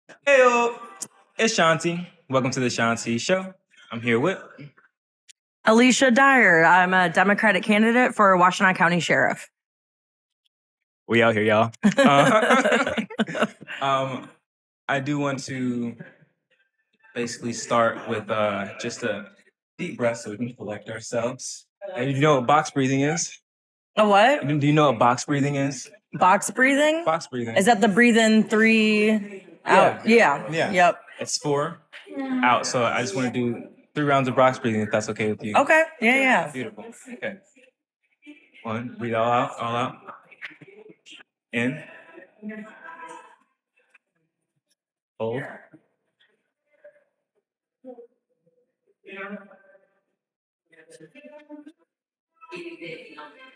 Heyo, it's Shanti. Welcome to the Shanti Show. I'm here with Alyshia Dyer. I'm a Democratic candidate for Washtenaw County Sheriff. we out here, y'all. I do want to basically start with just a deep breath so we can collect ourselves. And you know what box breathing is? A what? Do you know what box breathing is? Box breathing? Box breathing. Is that the breathe in 3 out? Yeah. Yep. It's 4 out. So I just want to do 3 rounds of box breathing if that's okay with you. Okay. Yeah. Beautiful. Okay. 1, breathe all out. In. Hold.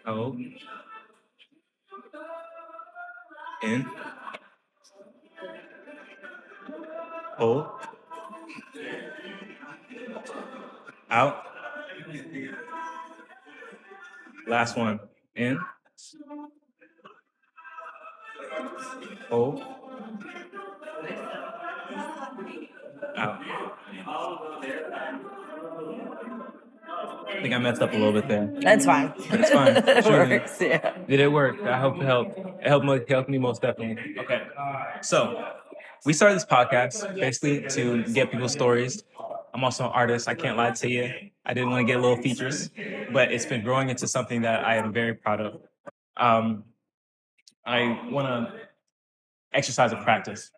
Hold. In. Hold. Out. Last one. In. Hold. Out. I think I messed up a little bit there. That's fine. It's fine. It Sure. works, yeah. Did it work? I hope it helped. It helped me most definitely. Okay. So we started this podcast basically to get people's stories. I'm also an artist. I can't lie to you. I didn't want to get little features, but it's been growing into something that I am very proud of. I want to exercise a practice.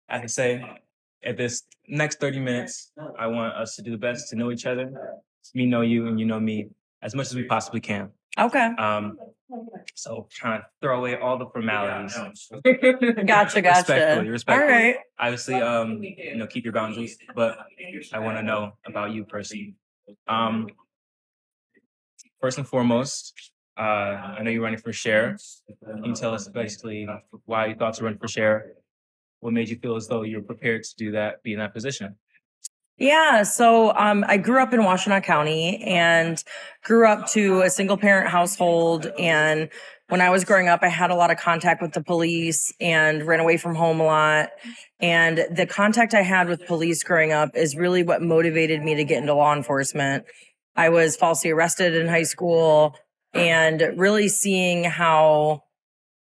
As I say, at this next 30 minutes, I want us to do the best to know each other. Me know you and you know me as much as we possibly can. Okay. So trying to throw away all the formalities. Gotcha. Respectfully. All right. Obviously, keep your boundaries, but I want to know about you personally. First and foremost, I know you're running for sheriff. Can you tell us basically why you thought to run for sheriff? What made you feel as though you're prepared to do that, be in that position? Yeah, so I grew up in Washtenaw County and grew up to a single parent household. And when I was growing up, I had a lot of contact with the police and ran away from home a lot. And the contact I had with police growing up is really what motivated me to get into law enforcement. I was falsely arrested in high school and really seeing how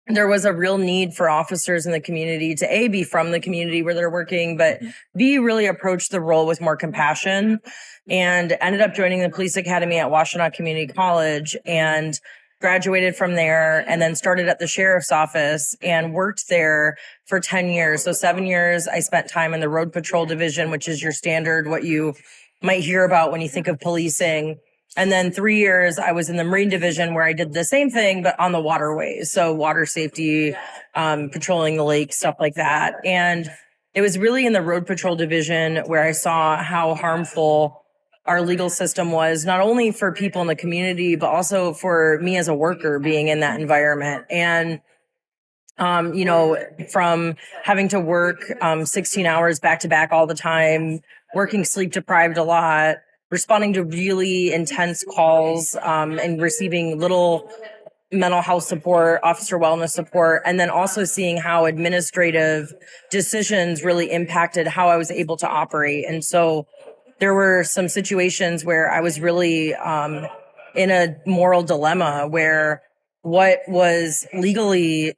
there was a real need for officers in the community to be from the community where they're working, but B, really approach the role with more compassion, and ended up joining the police academy at Washtenaw Community College and graduated from there, and then started at the sheriff's office and worked there for 10 years. So 7 years I spent time in the road patrol division, which is your standard, what you might hear about when you think of policing. And then 3 years I was in the Marine Division where I did the same thing, but on the waterways. So water safety, patrolling the lake, stuff like that. And it was really in the Road Patrol Division where I saw how harmful our legal system was, not only for people in the community, but also for me as a worker being in that environment. And from having to work 16 hours back to back all the time, working sleep deprived a lot, responding to really intense calls, and receiving little mental health support, officer wellness support, and then also seeing how administrative decisions really impacted how I was able to operate. And so there were some situations where I was really in a moral dilemma where what was legally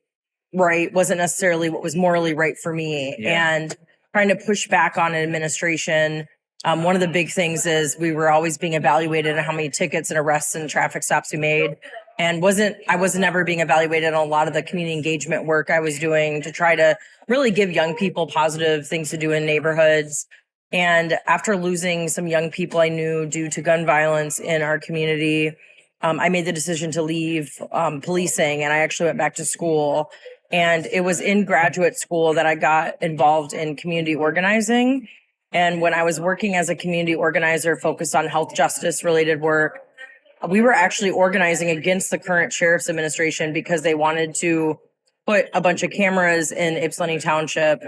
right wasn't necessarily what was morally right for me. Yeah. And trying to push back on an administration. One of the big things is we were always being evaluated on how many tickets and arrests and traffic stops we made. And I wasn't ever being evaluated on a lot of the community engagement work I was doing to try to really give young people positive things to do in neighborhoods. And after losing some young people I knew due to gun violence in our community, I made the decision to leave policing, and I actually went back to school. And it was in graduate school that I got involved in community organizing. And when I was working as a community organizer focused on health justice related work, we were actually organizing against the current sheriff's administration because they wanted to put a bunch of cameras in Ypsilanti Township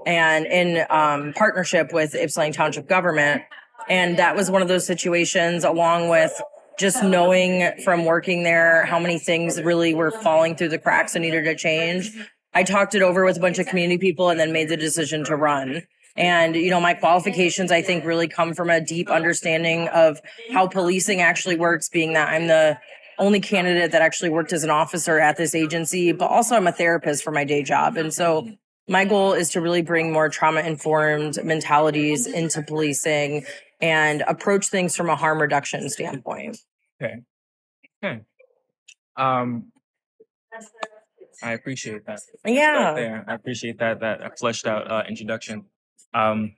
and in partnership with Ypsilanti Township government. And that was one of those situations, along with just knowing from working there how many things really were falling through the cracks and needed to change. I talked it over with a bunch of community people and then made the decision to run. And, my qualifications, I think, really come from a deep understanding of how policing actually works, being that I'm the only candidate that actually worked as an officer at this agency, but also I'm a therapist for my day job. And so my goal is to really bring more trauma-informed mentalities into policing and approach things from a harm reduction standpoint. Okay. I appreciate that. Yeah. I appreciate that fleshed out introduction. So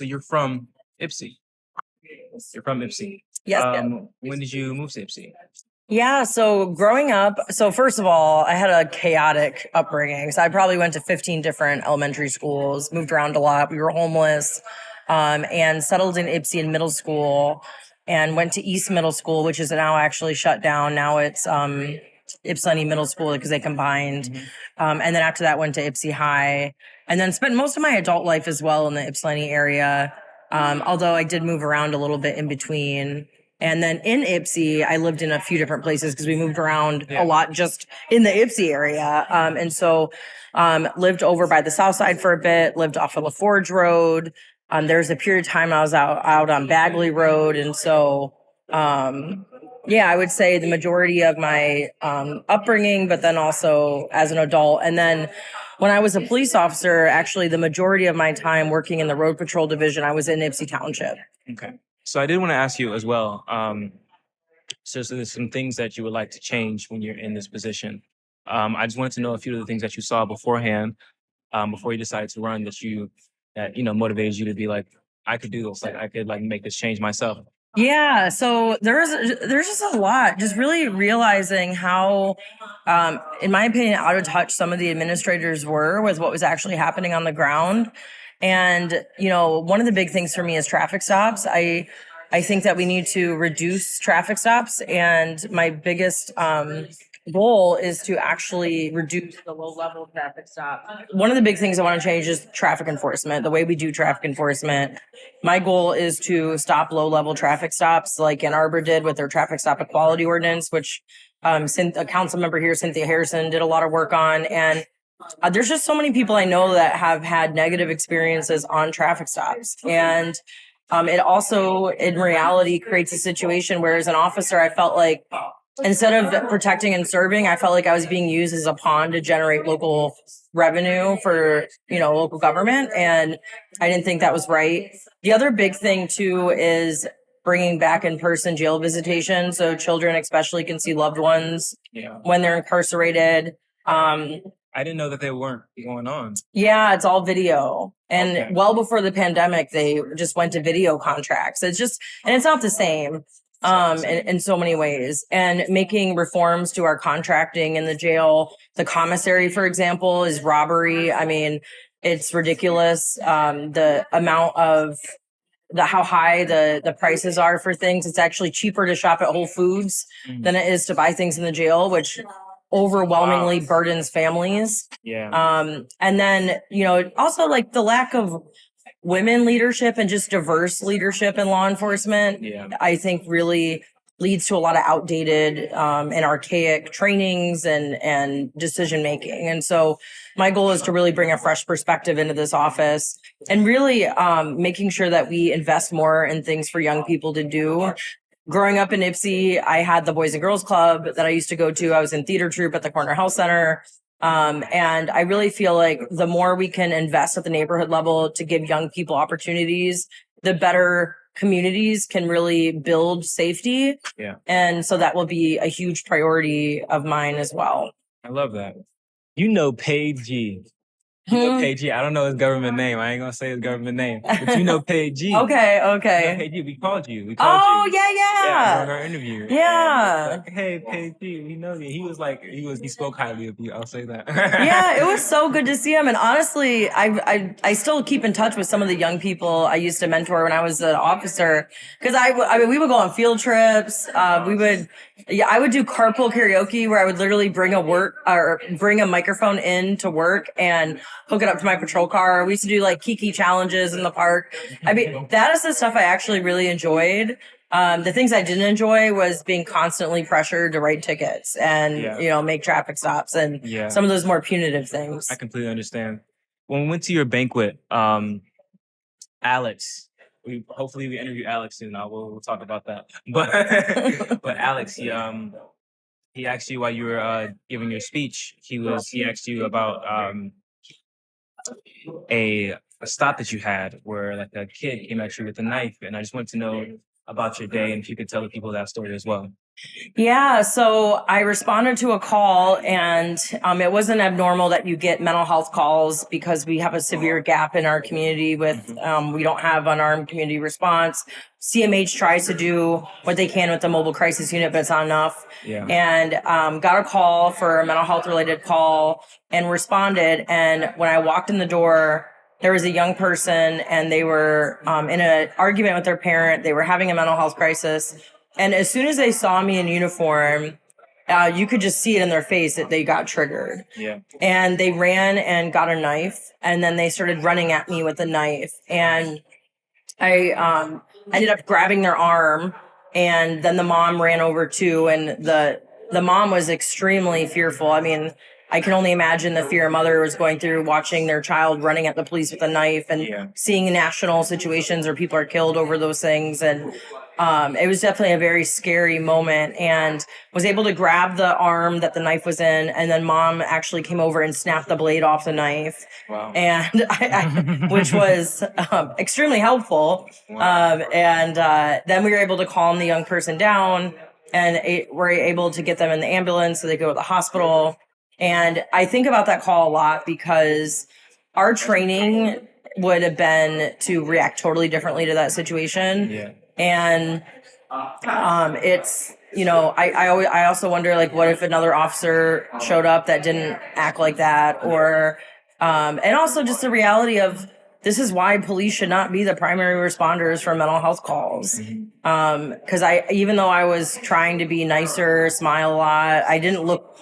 you're from Ipsy. You're from Ipsy. Yes. When did you move to Ipsy? Yeah. So growing up, first of all, I had a chaotic upbringing. So I probably went to 15 different elementary schools, moved around a lot. We were homeless, and settled in Ipsy in middle school and went to East Middle School, which is now actually shut down. Now it's, Ypsilanti Middle School because they combined. Mm-hmm. And then after that went to Ipsy High and then spent most of my adult life as well in the Ypsilanti area. Although I did move around a little bit in between. And then in Ipsy, I lived in a few different places because we moved around a lot just in the Ipsy area. And so lived over by the South Side for a bit, lived off of LaForge Road. There was a period of time I was out on Bagley Road. And so, I would say the majority of my upbringing, but then also as an adult. And then when I was a police officer, actually the majority of my time working in the road patrol division, I was in Ipsy Township. Okay. So I did want to ask you as well. So there's some things that you would like to change when you're in this position. I just wanted to know a few of the things that you saw beforehand, before you decided to run, that motivated you to be like, I could do this. Like I could make this change myself. Yeah, so there's just a lot. Just really realizing how, in my opinion, out of touch some of the administrators were with what was actually happening on the ground. And, one of the big things for me is traffic stops. I think that we need to reduce traffic stops. And my biggest goal is to actually reduce the low-level traffic stop. One of the big things I want to change is traffic enforcement, the way we do traffic enforcement. My goal is to stop low-level traffic stops like Ann Arbor did with their traffic stop equality ordinance, which a council member here, Cynthia Harrison, did a lot of work on. And there's just so many people I know that have had negative experiences on traffic stops. And it also, in reality, creates a situation where as an officer, I felt like instead of protecting and serving, I felt like I was being used as a pawn to generate local revenue for, local government. And I didn't think that was right. The other big thing, too, is bringing back in-person jail visitation. So children especially can see loved ones when they're incarcerated. I didn't know that they weren't going on. Yeah, it's all video. And well before the pandemic, they just went to video contracts. It's not the same. In so many ways, and making reforms to our contracting in the jail. The commissary, for example, is robbery. I mean, it's ridiculous. The amount of how high the prices are for things. It's actually cheaper to shop at Whole Foods than it is to buy things in the jail, which overwhelmingly burdens families. Yeah. And then, also the lack of women leadership and just diverse leadership in law enforcement, I think really leads to a lot of outdated and archaic trainings and decision making. And so my goal is to really bring a fresh perspective into this office and really making sure that we invest more in things for young people to do. Growing up in Ipsy, I had the Boys and Girls Club that I used to go to. I was in theater troupe at the Corner Health Center. And I really feel like the more we can invest at the neighborhood level to give young people opportunities, the better communities can really build safety. Yeah. And so that will be a huge priority of mine as well. I love that. Paige G. Paige G. I don't know his government name. I ain't gonna say his government name, but Paige G. Okay. Paige G. We called you. Yeah. During our interview. Yeah. Hey, Paige G. We know you. He spoke highly of you. I'll say that. Yeah, it was so good to see him. And honestly, I still keep in touch with some of the young people I used to mentor when I was an officer. Because we would go on field trips. I would do carpool karaoke where I would literally bring a microphone in to work and hook it up to my patrol car. We used to do Kiki challenges in the park. I mean, that is the stuff I actually really enjoyed. The things I didn't enjoy was being constantly pressured to write tickets and, make traffic stops and some of those more punitive things. I completely understand. When we went to your banquet, Alex, hopefully we interview Alex soon. We'll talk about that. But Alex, he asked you while you were giving your speech. He asked you about a stop that you had where like a kid came at you with a knife, and I just wanted to know about your day and if you could tell the people that story as well. Yeah, so I responded to a call, and it wasn't abnormal that you get mental health calls because we have a severe gap in our community with we don't have unarmed community response. CMH tries to do what they can with the mobile crisis unit, but it's not enough. Yeah. And got a call for a mental health related call and responded. And when I walked in the door, there was a young person, and they were in an argument with their parent. They were having a mental health crisis. And as soon as they saw me in uniform, you could just see it in their face that they got triggered. Yeah. And they ran and got a knife, and then they started running at me with a knife. And I ended up grabbing their arm, and then the mom ran over too. And the mom was extremely fearful. I mean, I can only imagine the fear a mother was going through watching their child running at the police with a knife and seeing national situations where people are killed over those things. And it was definitely a very scary moment, and was able to grab the arm that the knife was in. And then mom actually came over and snapped the blade off the knife. Wow. And which was extremely helpful. Wow. Then we were able to calm the young person down, and were able to get them in the ambulance so they go to the hospital. And I think about that call a lot because our training would have been to react totally differently to that situation. Yeah. And it's, I also wonder, like, what if another officer showed up that didn't act like that? Or, and also just the reality of this is why police should not be the primary responders for mental health calls. Because even though I was trying to be nicer, smile a lot, I didn't look.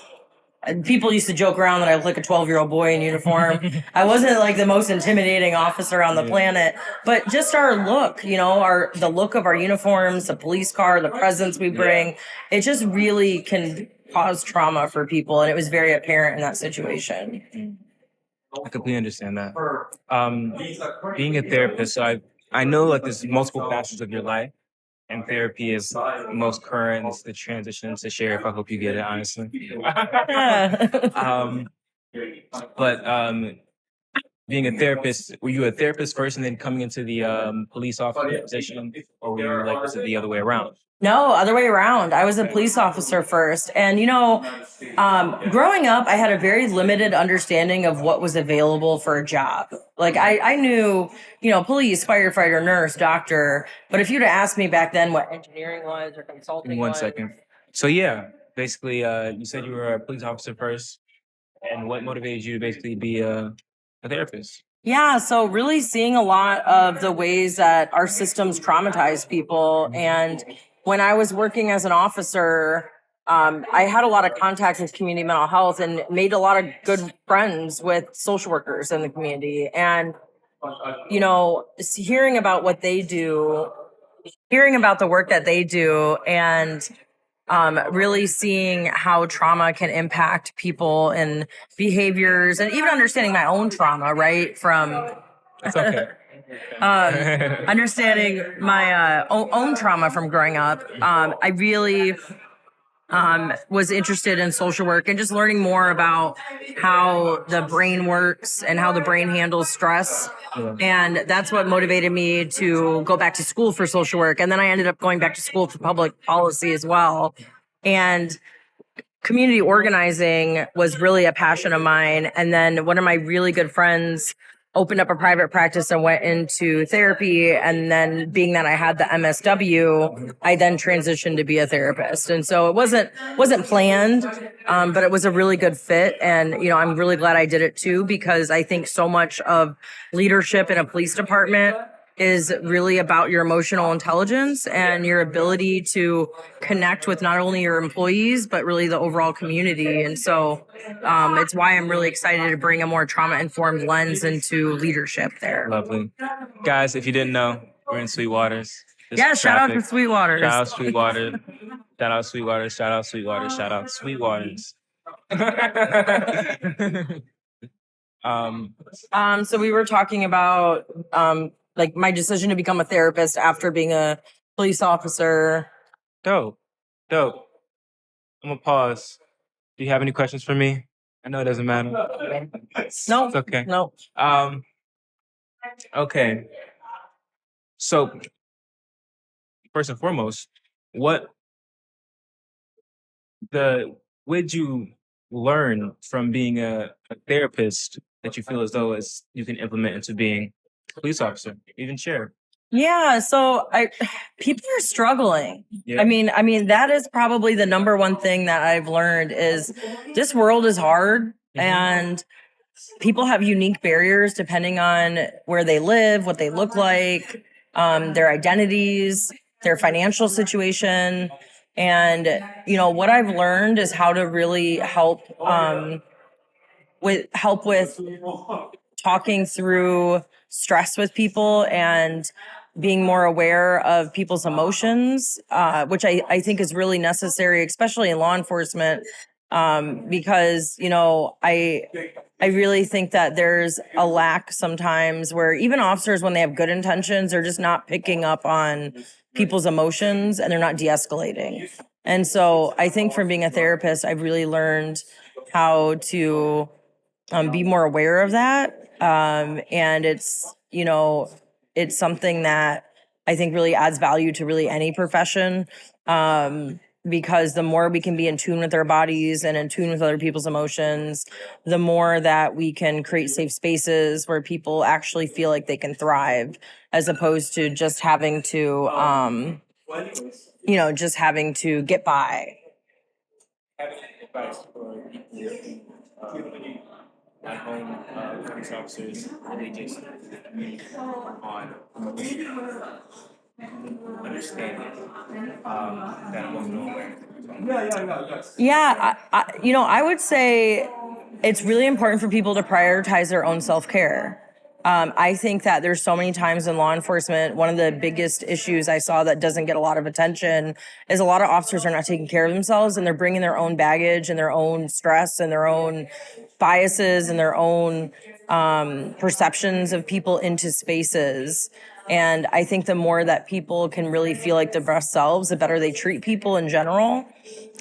People used to joke around that I look like a 12-year-old boy in uniform. I wasn't like the most intimidating officer on the planet, but just our look, the look of our uniforms, the police car, the presence we bring, it just really can cause trauma for people. And it was very apparent in that situation. I completely understand that. Being a therapist, so I know like there's multiple facets of your life. And therapy is most current. It's the transition to sheriff. I hope you get it, honestly. But being a therapist, were you a therapist first and then coming into the police officer position? Or were you was it the other way around? No, other way around. I was a police officer first. And, growing up, I had a very limited understanding of what was available for a job. Like I knew, police, firefighter, nurse, doctor. But if you'd have asked me back then what engineering was or consulting was. 1 second. So yeah, basically, you said you were a police officer first. And what motivated you to basically be a therapist? Yeah, so really seeing a lot of the ways that our systems traumatize people. And when I was working as an officer, I had a lot of contact with community mental health and made a lot of good friends with social workers in the community. And, hearing about what they do, hearing about the work that they do, and really seeing how trauma can impact people and behaviors, and even understanding my own trauma, right? That's okay. Understanding my own trauma from growing up. I really was interested in social work and just learning more about how the brain works and how the brain handles stress. Yeah. And that's what motivated me to go back to school for social work. And then I ended up going back to school for public policy as well. And community organizing was really a passion of mine. And then one of my really good friends opened up a private practice and went into therapy. And then being that I had the MSW, I then transitioned to be a therapist. And so it wasn't planned, but it was a really good fit. And, I'm really glad I did it too, because I think so much of leadership in a police department is really about your emotional intelligence and your ability to connect with not only your employees, but really the overall community. And so it's why I'm really excited to bring a more trauma-informed lens into leadership there. Lovely. Guys, if you didn't know, we're in Sweetwaters. Yeah, shout out to Sweetwaters. Shout out Sweetwater. Shout out Sweetwater. Shout out Sweetwater. Shout out Sweetwaters. So we were talking about like my decision to become a therapist after being a police officer. Dope. I'm gonna pause. Do you have any questions for me? I know it doesn't matter. No, it's okay. No. Okay. So first and foremost, what would you learn from being a therapist that you feel as though you can implement into being a police officer, even sheriff? Yeah, so people are struggling. Yeah. I mean that is probably the number one thing that I've learned is this world is hard and people have unique barriers depending on where they live, what they look like, their identities, their financial situation. And, what I've learned is how to really help with talking through stress with people and being more aware of people's emotions, which I think is really necessary, especially in law enforcement, because, I really think that there's a lack sometimes where even officers, when they have good intentions, are just not picking up on people's emotions and they're not de-escalating. And so I think from being a therapist, I've really learned how to be more aware of that. And it's something that I think really adds value to really any profession. Because the more we can be in tune with our bodies and in tune with other people's emotions, the more that we can create safe spaces where people actually feel like they can thrive, as opposed to just having to, get by. At home, police officers really just on understanding that emotional awareness. Yeah, I would say it's really important for people to prioritize their own self-care. I think that there's so many times in law enforcement, one of the biggest issues I saw that doesn't get a lot of attention is a lot of officers are not taking care of themselves and they're bringing their own baggage and their own stress and their own biases and their own perceptions of people into spaces. And I think the more that people can really feel like their best selves, the better they treat people in general.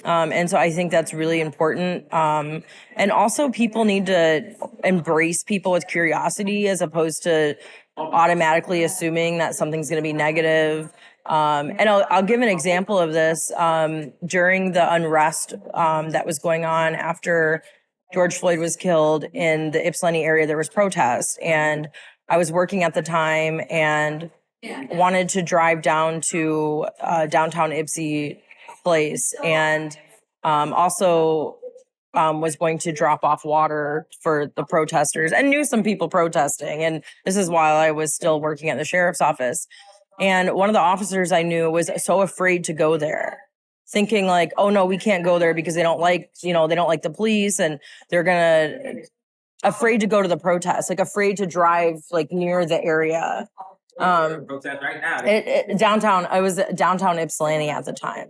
And so I think that's really important. And also people need to embrace people with curiosity as opposed to automatically assuming that something's going to be negative. And I'll give an example of this. During the unrest that was going on after George Floyd was killed in the Ypsilanti area, there was protest. And I was working at the time and wanted to drive down to downtown Ypsi place and also was going to drop off water for the protesters and knew some people protesting. And this is while I was still working at the sheriff's office. And one of the officers I knew was so afraid to go there, thinking like, oh no, we can't go there because they don't like the police and they're afraid to go to the protest, like afraid to drive like near the area. Protest right now. Downtown. I was downtown Ypsilanti at the time,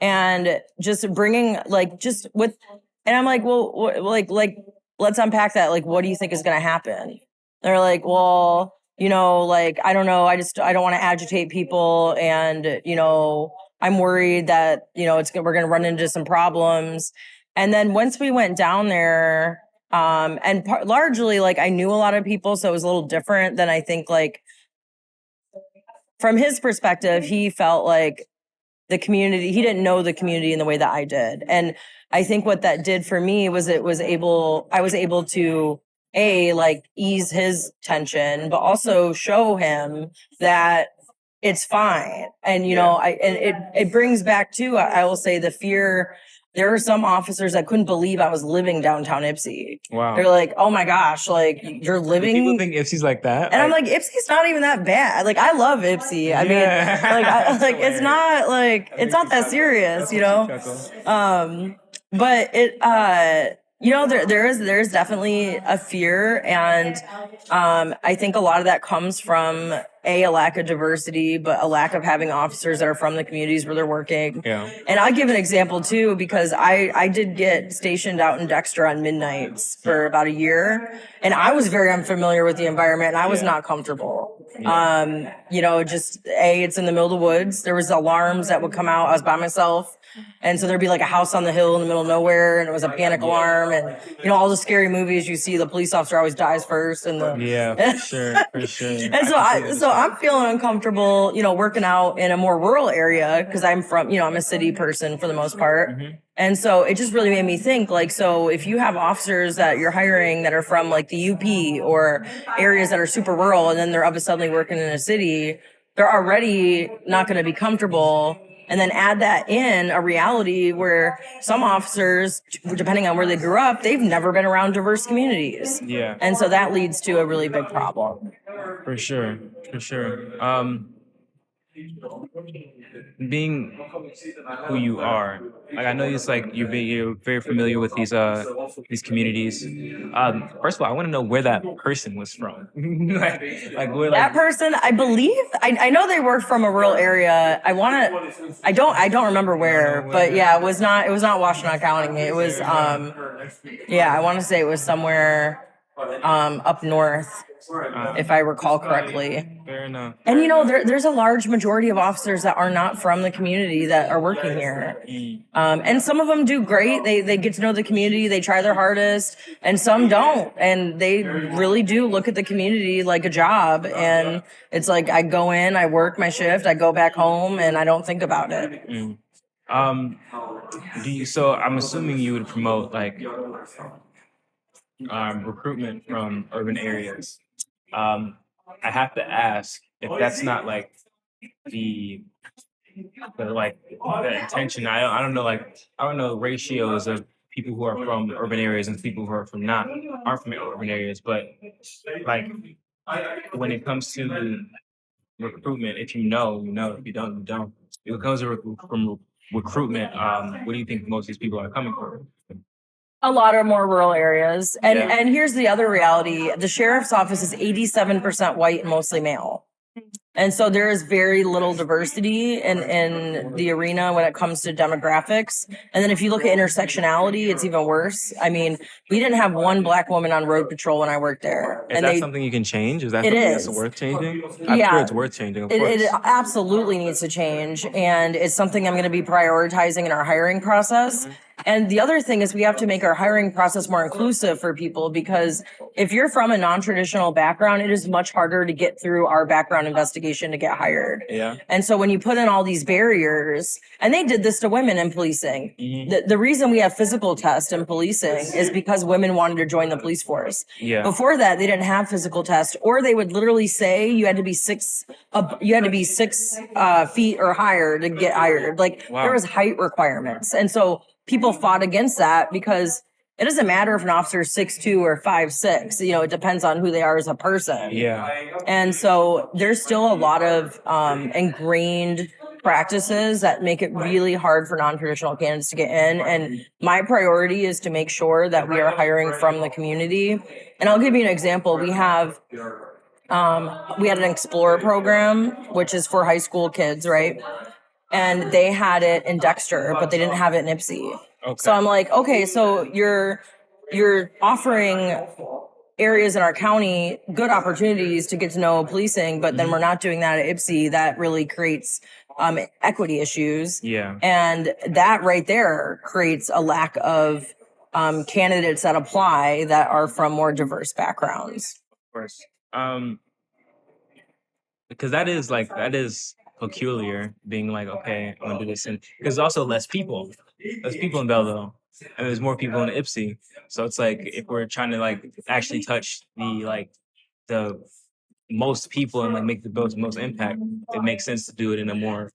and just bringing and I'm like, well, like let's unpack that. Like, what do you think is going to happen? They're like, well, I don't know. I don't want to agitate people, and I'm worried that we're going to run into some problems. And then once we went down there, largely like I knew a lot of people, so it was a little different than I think like. From his perspective, he felt like the community, he didn't know the community in the way that I did. And I think what that did for me was I was able to ease his tension, but also show him that it's fine. And, it brings back to, I will say, the fear. There were some officers that couldn't believe I was living downtown Ypsi. Wow. They're like, oh my gosh, like you're living. People think Ypsi's like that. And I'm like, Ypsi's not even that bad. Like, I love Ypsi. I mean, it's not that serious, But There's definitely a fear, and I think a lot of that comes from a lack of diversity, but a lack of having officers that are from the communities where they're working. Yeah. And I'll give an example too, because I did get stationed out in Dexter on midnights for about a year, and I was very unfamiliar with the environment, and I was not comfortable. It's in the middle of the woods. There was alarms that would come out. I was by myself. And so there'd be like a house on the hill in the middle of nowhere, and it was a panic alarm. And, all the scary movies you see, the police officer always dies first. And for sure, for sure. And so I'm feeling uncomfortable, working out in a more rural area because I'm I'm a city person for the most part. Mm-hmm. And so it just really made me think, so if you have officers that you're hiring that are from like the UP or areas that are super rural, and then they're up suddenly working in a city, they're already not going to be comfortable. And then add that in a reality where some officers, depending on where they grew up, they've never been around diverse communities. Yeah. And so that leads to a really big problem. For sure. Being who you are, like I know it's like you're very familiar with these communities. First of all, I want to know where that person was from. That person, I believe, I know they were from a rural area. I don't remember where, but yeah, it was not Washtenaw County. It was I want to say it was somewhere up north, if I recall correctly. Fair enough. And there's a large majority of officers that are not from the community that are working here. And some of them do great. They get to know the community, they try their hardest, and some don't. And they really do look at the community like a job. And it's like I go in, I work my shift, I go back home, and I don't think about it. So I'm assuming you would promote like recruitment from urban areas. I have to ask if that's not like the intention. I don't know ratios of people who are from urban areas and people who are aren't from urban areas, but like when it comes to recruitment, if you know, you know. If you don't, you don't. If it comes from recruitment, what do you think most of these people are coming from? A lot of more rural areas. And here's the other reality. The sheriff's office is 87% white and mostly male. And so there is very little diversity in the arena when it comes to demographics. And then if you look at intersectionality, it's even worse. I mean, we didn't have one black woman on road patrol when I worked there. Is that something you can change? Is that something that's worth changing? I'm sure it's worth changing, of course. It absolutely needs to change. And it's something I'm going to be prioritizing in our hiring process. And the other thing is we have to make our hiring process more inclusive for people, because if you're from a non-traditional background, it is much harder to get through our background investigation to get hired. Yeah. And so when you put in all these barriers, and they did this to women in policing, the reason we have physical tests in policing is because women wanted to join the police force. Yeah. Before that, they didn't have physical tests, or they would literally say you had to be 6 feet or higher to get hired. There was height requirements. And so people fought against that because it doesn't matter if an officer is 6'2" or 5'6". It depends on who they are as a person. Yeah. And so there's still a lot of ingrained practices that make it really hard for non-traditional candidates to get in. And my priority is to make sure that we are hiring from the community. And I'll give you an example. We had an Explorer program, which is for high school kids, right? And they had it in Dexter, but they didn't have it in Ypsi. Okay. So I'm like, okay, so you're offering areas in our county good opportunities to get to know policing, but then we're not doing that at Ypsi. That really creates equity issues. Yeah. And that right there creates a lack of candidates that apply that are from more diverse backgrounds. Of course. Because that is peculiar, being like, okay, I'm gonna do this, and there's also less people in Belleville, and there's more people in Ypsi. So it's like, if we're trying to actually touch the most people and make the most impact, it makes sense to do it in a more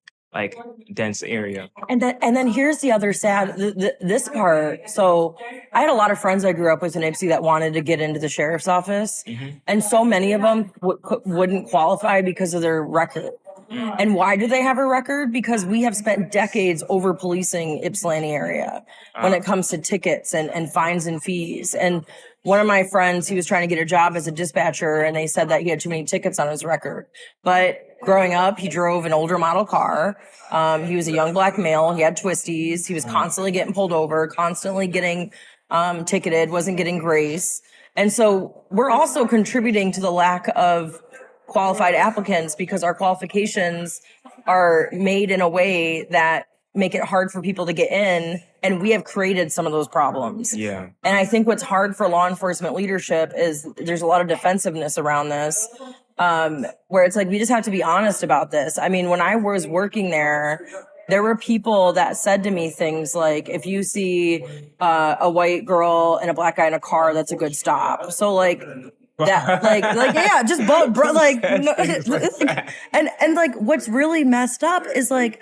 dense area. And then here's the other sad this part. So I had a lot of friends I grew up with in Ypsi that wanted to get into the sheriff's office, and so many of them wouldn't qualify because of their record. And why do they have a record? Because we have spent decades over policing Ypsilanti area when it comes to tickets and fines and fees. And one of my friends, he was trying to get a job as a dispatcher, and they said that he had too many tickets on his record. But growing up, he drove an older model car. He was a young black male. He had twisties. He was constantly getting pulled over, constantly getting ticketed, wasn't getting grace. And so we're also contributing to the lack of qualified applicants because our qualifications are made in a way that make it hard for people to get in. And we have created some of those problems. Yeah. And I think what's hard for law enforcement leadership is there's a lot of defensiveness around this, where it's like, we just have to be honest about this. I mean, when I was working there were people that said to me things like, if you see a white girl and a black guy in a car, that's a good stop. So like, that yeah, just like no, and like what's really messed up is like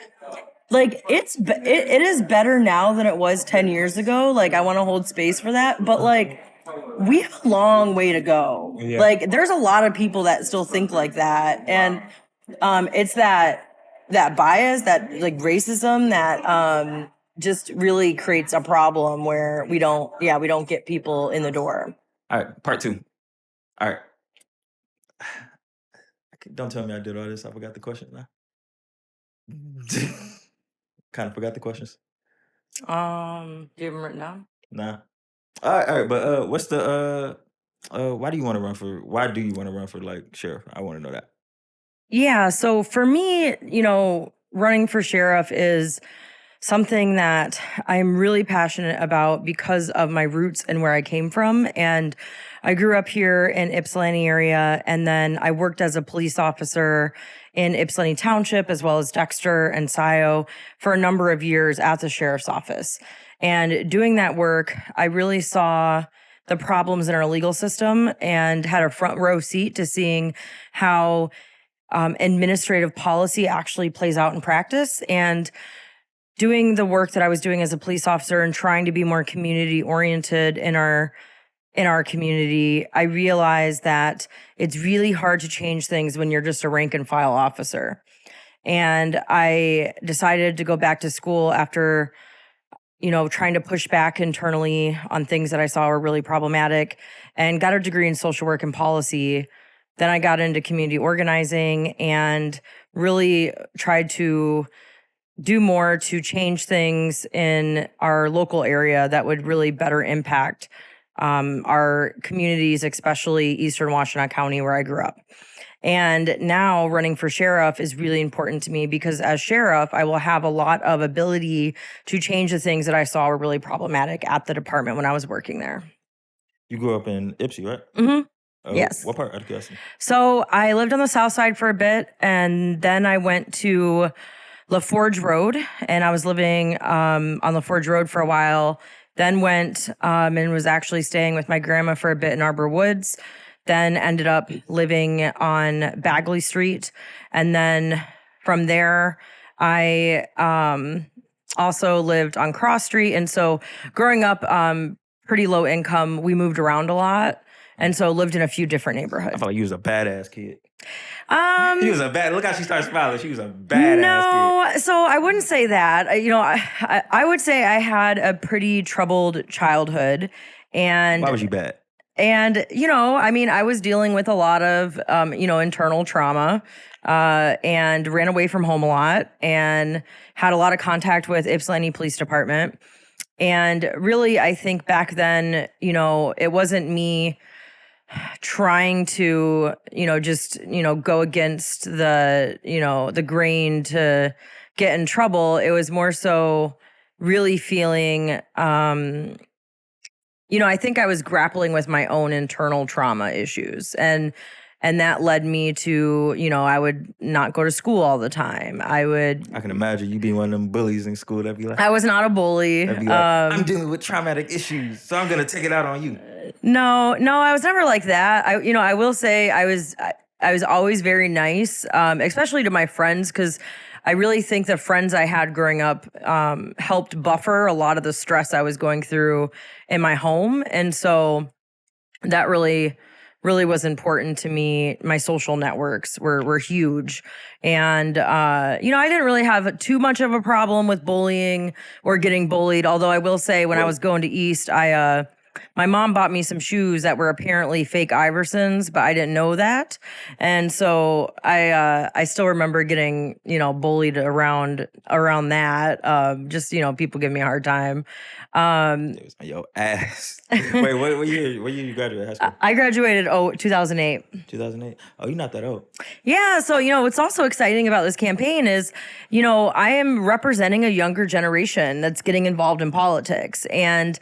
it is better now than it was 10 years ago. Like I want to hold space for that, but like we have a long way to go. Yeah. Like there's a lot of people that still think like that, and it's that bias, that like racism that just really creates a problem where we don't get people in the door. All right, part 2. All right. Don't tell me I did all this. I forgot the question now. Kind of forgot the questions. Do you have them written down? Nah. All right. But what's the why do you want to run for like sheriff? I want to know that. Yeah. So for me, running for sheriff is something that I'm really passionate about because of my roots and where I came from. And I grew up here in Ypsilanti area, and then I worked as a police officer in Ypsilanti Township as well as Dexter and Scioto for a number of years at the sheriff's office. And doing that work, I really saw the problems in our legal system and had a front row seat to seeing how administrative policy actually plays out in practice. And doing the work that I was doing as a police officer and trying to be more community oriented in our community, I realized that it's really hard to change things when you're just a rank and file officer. And I decided to go back to school after, trying to push back internally on things that I saw were really problematic, and got a degree in social work and policy. Then I got into community organizing and really tried to do more to change things in our local area that would really better impact our communities, especially Eastern Washtenaw County, where I grew up. And now running for sheriff is really important to me because as sheriff, I will have a lot of ability to change the things that I saw were really problematic at the department when I was working there. You grew up in Ypsi, right? Mm-hmm. Yes. What part of Ypsi? So I lived on the south side for a bit, and then I went to LaForge Road, and I was living on LaForge Road for a while. Then went and was actually staying with my grandma for a bit in Arbor Woods. Then ended up living on Bagley Street. And then from there, I also lived on Cross Street. And so growing up pretty low income, we moved around a lot. And so lived in a few different neighborhoods. I felt like you was a badass kid. She was look how she started smiling. She was a badass kid. So I wouldn't say that. I would say I had a pretty troubled childhood. And why was you bad? And, I was dealing with a lot of, internal trauma, and ran away from home a lot and had a lot of contact with Ypsilanti Police Department. And really, I think back then, it wasn't me trying to, go against the grain to get in trouble. It was more so really feeling, I think I was grappling with my own internal trauma issues, and that led me to, I would not go to school all the time. I can imagine you being one of them bullies in school. That'd be like, I was not a bully. That'd be like, I'm dealing with traumatic issues, so I'm gonna take it out on you. No, I was never like that. I will say I was always very nice, especially to my friends, because I really think the friends I had growing up helped buffer a lot of the stress I was going through in my home. And so that really really was important to me. My social networks were huge. And, you know, I didn't really have too much of a problem with bullying or getting bullied. Although I will say when I was going to East, my mom bought me some shoes that were apparently fake Iversons, but I didn't know that. And so I still remember getting, you know, bullied around that. Just, you know, people give me a hard time. It was on your ass. Wait, what year you graduated high school? I graduated 2008. 2008. Oh, you're not that old. Yeah. So, you know, what's also exciting about this campaign is, you know, I am representing a younger generation that's getting involved in politics. And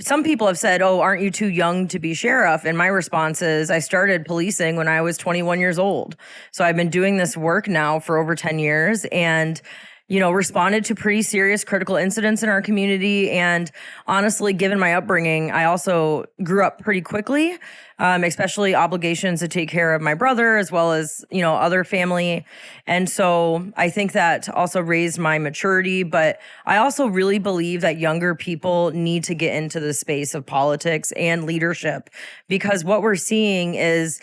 some people have said, oh, aren't you too young to be sheriff? And my response is, I started policing when I was 21 years old. So I've been doing this work now for over 10 years and, you know, responded to pretty serious critical incidents in our community. And honestly, given my upbringing, I also grew up pretty quickly, especially obligations to take care of my brother as well as, you know, other family. And so I think that also raised my maturity. But I also really believe that younger people need to get into the space of politics and leadership, because what we're seeing is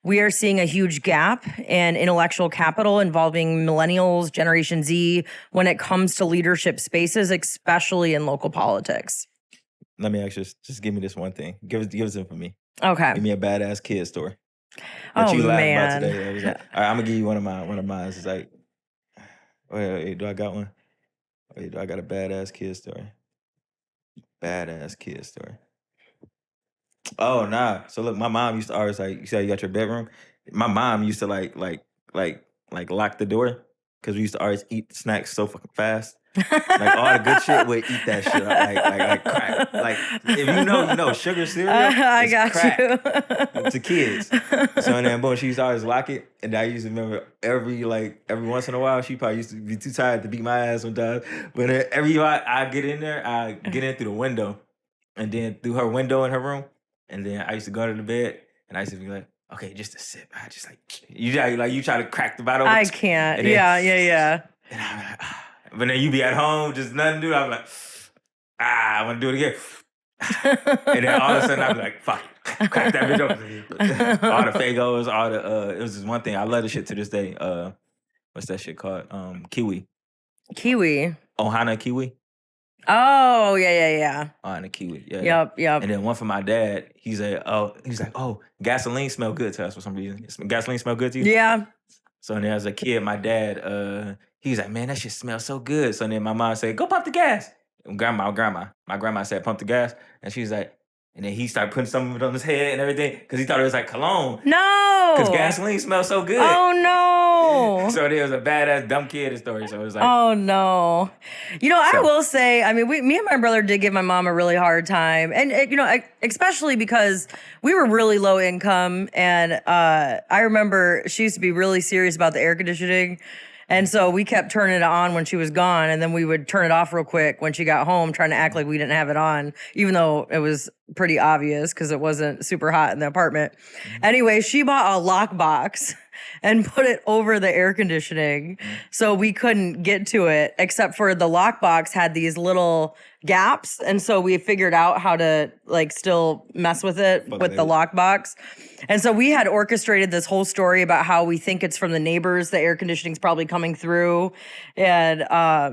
we are seeing a huge gap in intellectual capital involving millennials, Generation Z, when it comes to leadership spaces, especially in local politics. Let me ask you, just give me this one thing. Give us it for me. Okay. Give me a badass kid story that you laughed about today. I was like, all right, I'm gonna give you one of mine. It's like, wait, do I got one? Wait, do I got a badass kid story? Badass kid story. Oh nah. So look, my mom used to always like, you said you got your bedroom. My mom used to like lock the door because we used to always eat snacks so fucking fast. Like all the good shit, would eat that shit up, like crack. Like if you know, sugar cereal. I got crack you. to kids. So and then boom, she used to always lock it, and I used to remember every once in a while, she probably used to be too tired to beat my ass sometimes. But every time I get in there, I get in through the window, and then through her window in her room, and then I used to go to the bed, and I used to be like, okay, just a sip. I just you try to crack the bottle. I can't. Then, yeah. And I'm like, ah. But then you be at home, just nothing to do. I'm like, I want to do it again. And then all of a sudden, I'm like, fuck, crack that bitch open. All the Fagos, all the, it was just one thing. I love this shit to this day. What's that shit called? Kiwi. Ohana Kiwi. Oh, yeah. Ohana Kiwi, yeah. Yep. And then one for my dad, he's like, oh, gasoline smell good to us for some reason. Gasoline smell good to you? Yeah. So then as a kid, my dad, he was like, man, that shit smells so good. So then my mom said, go pump the gas. And my grandma said, pump the gas. And she was like, and then he started putting some of it on his head and everything because he thought it was like cologne. No. Because gasoline smells so good. Oh, no. So there was a badass dumb kid story. So it was like, oh, no. You know, I will say, I mean, me and my brother did give my mom a really hard time. And, you know, especially because we were really low income. And I remember she used to be really serious about the air conditioning. And so we kept turning it on when she was gone, and then we would turn it off real quick when she got home, trying to act like we didn't have it on, even though it was pretty obvious because it wasn't super hot in the apartment. Anyway, she bought a lockbox and put it over the air conditioning so we couldn't get to it, except for the lockbox had these little gaps. And so we figured out how to still mess with it with the lockbox. And so we had orchestrated this whole story about how we think it's from the neighbors. The air conditioning's probably coming through and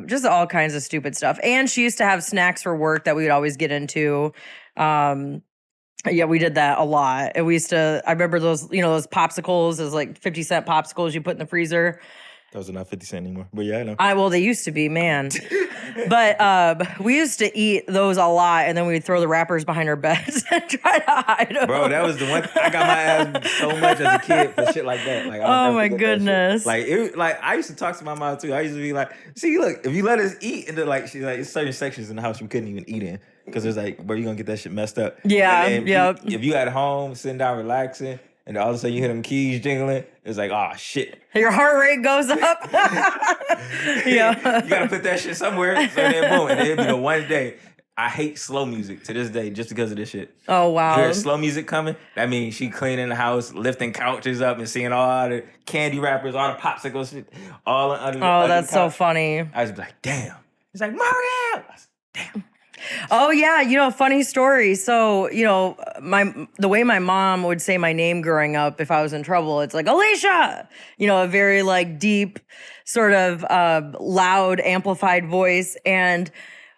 just all kinds of stupid stuff. And she used to have snacks for work that we would always get into. Yeah, we did that a lot. And we used to, I remember those popsicles, those 50-cent popsicles you put in the freezer. Those are not 50 cents anymore. But yeah, I know. Well, they used to be, man. But we used to eat those a lot, and then we'd throw the wrappers behind our beds and try to hide them. Bro, that was the one. I got my ass so much as a kid for shit like that. Oh my goodness. I used to talk to my mom too. I used to be like, see, look, if you let us eat, and then she's like, it's certain sections in the house we couldn't even eat in because it's like, bro, you gonna get that shit messed up. Yeah, If you at home sitting down relaxing, and all of a sudden you hear them keys jingling, it's like, oh shit. Your heart rate goes up. Yeah. You gotta put that shit somewhere. So then boom. And it'll be the one day. I hate slow music to this day just because of this shit. Oh wow. You hear slow music coming? That means she cleaning the house, lifting couches up and seeing all the candy wrappers, all the popsicles, shit, all under the that's couch. so funny. I was like, damn. He's like, Mario! I was, damn. Oh yeah, funny story. So, the way my mom would say my name growing up if I was in trouble, it's like Alyshia. A very like deep, sort of loud, amplified voice. And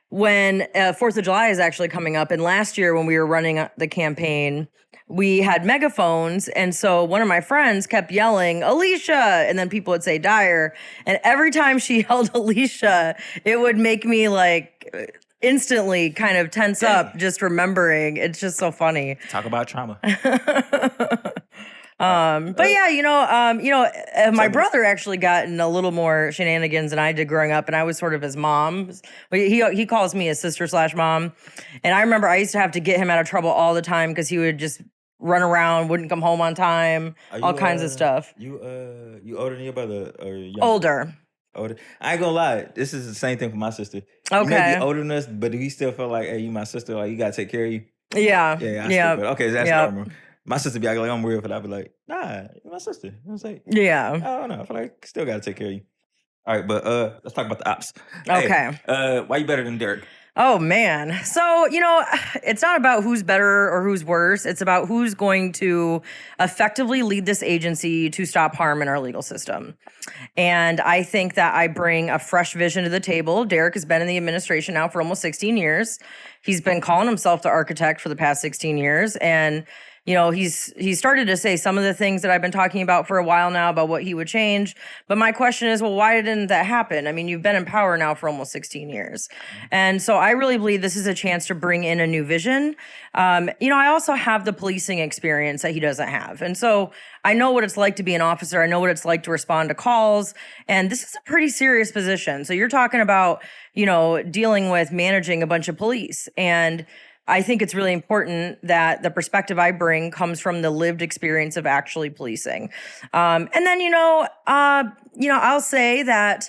when 4th of July is actually coming up, and last year when we were running the campaign, we had megaphones, and so one of my friends kept yelling Alyshia, and then people would say Dyer, and every time she yelled Alyshia, it would make me like instantly kind of tense up just remembering. It's just so funny. Talk about trauma. But yeah, my brother actually got in a little more shenanigans than I did growing up, and I was sort of his mom. He calls me his sister/mom, and I remember I used to have to get him out of trouble all the time because he would just run around, wouldn't come home on time, all kinds of stuff. You older than your brother or younger? Older. I ain't gonna lie. This is the same thing for my sister. Okay. You may be older than us, but do we still feel like, hey, you my sister? Like you gotta take care of you. Yeah. Yeah. Okay, that's normal. My sister be acting like I'm weird for that. I be like, nah, you're my sister. I was like, yeah. I don't know. I feel like still gotta take care of you. All right, but let's talk about the ops. Okay. Hey, why you better than Derek? Oh, man. So, it's not about who's better or who's worse. It's about who's going to effectively lead this agency to stop harm in our legal system. And I think that I bring a fresh vision to the table. Derek has been in the administration now for almost 16 years. He's been calling himself the architect for the past 16 years. And he's started to say some of the things that I've been talking about for a while now about what he would change. But my question is, well, why didn't that happen? I mean, you've been in power now for almost 16 years. And so I really believe this is a chance to bring in a new vision. I also have the policing experience that he doesn't have. And so I know what it's like to be an officer. I know what it's like to respond to calls. And this is a pretty serious position. So you're talking about, dealing with managing a bunch of police. And I think it's really important that the perspective I bring comes from the lived experience of actually policing. And then, I'll say that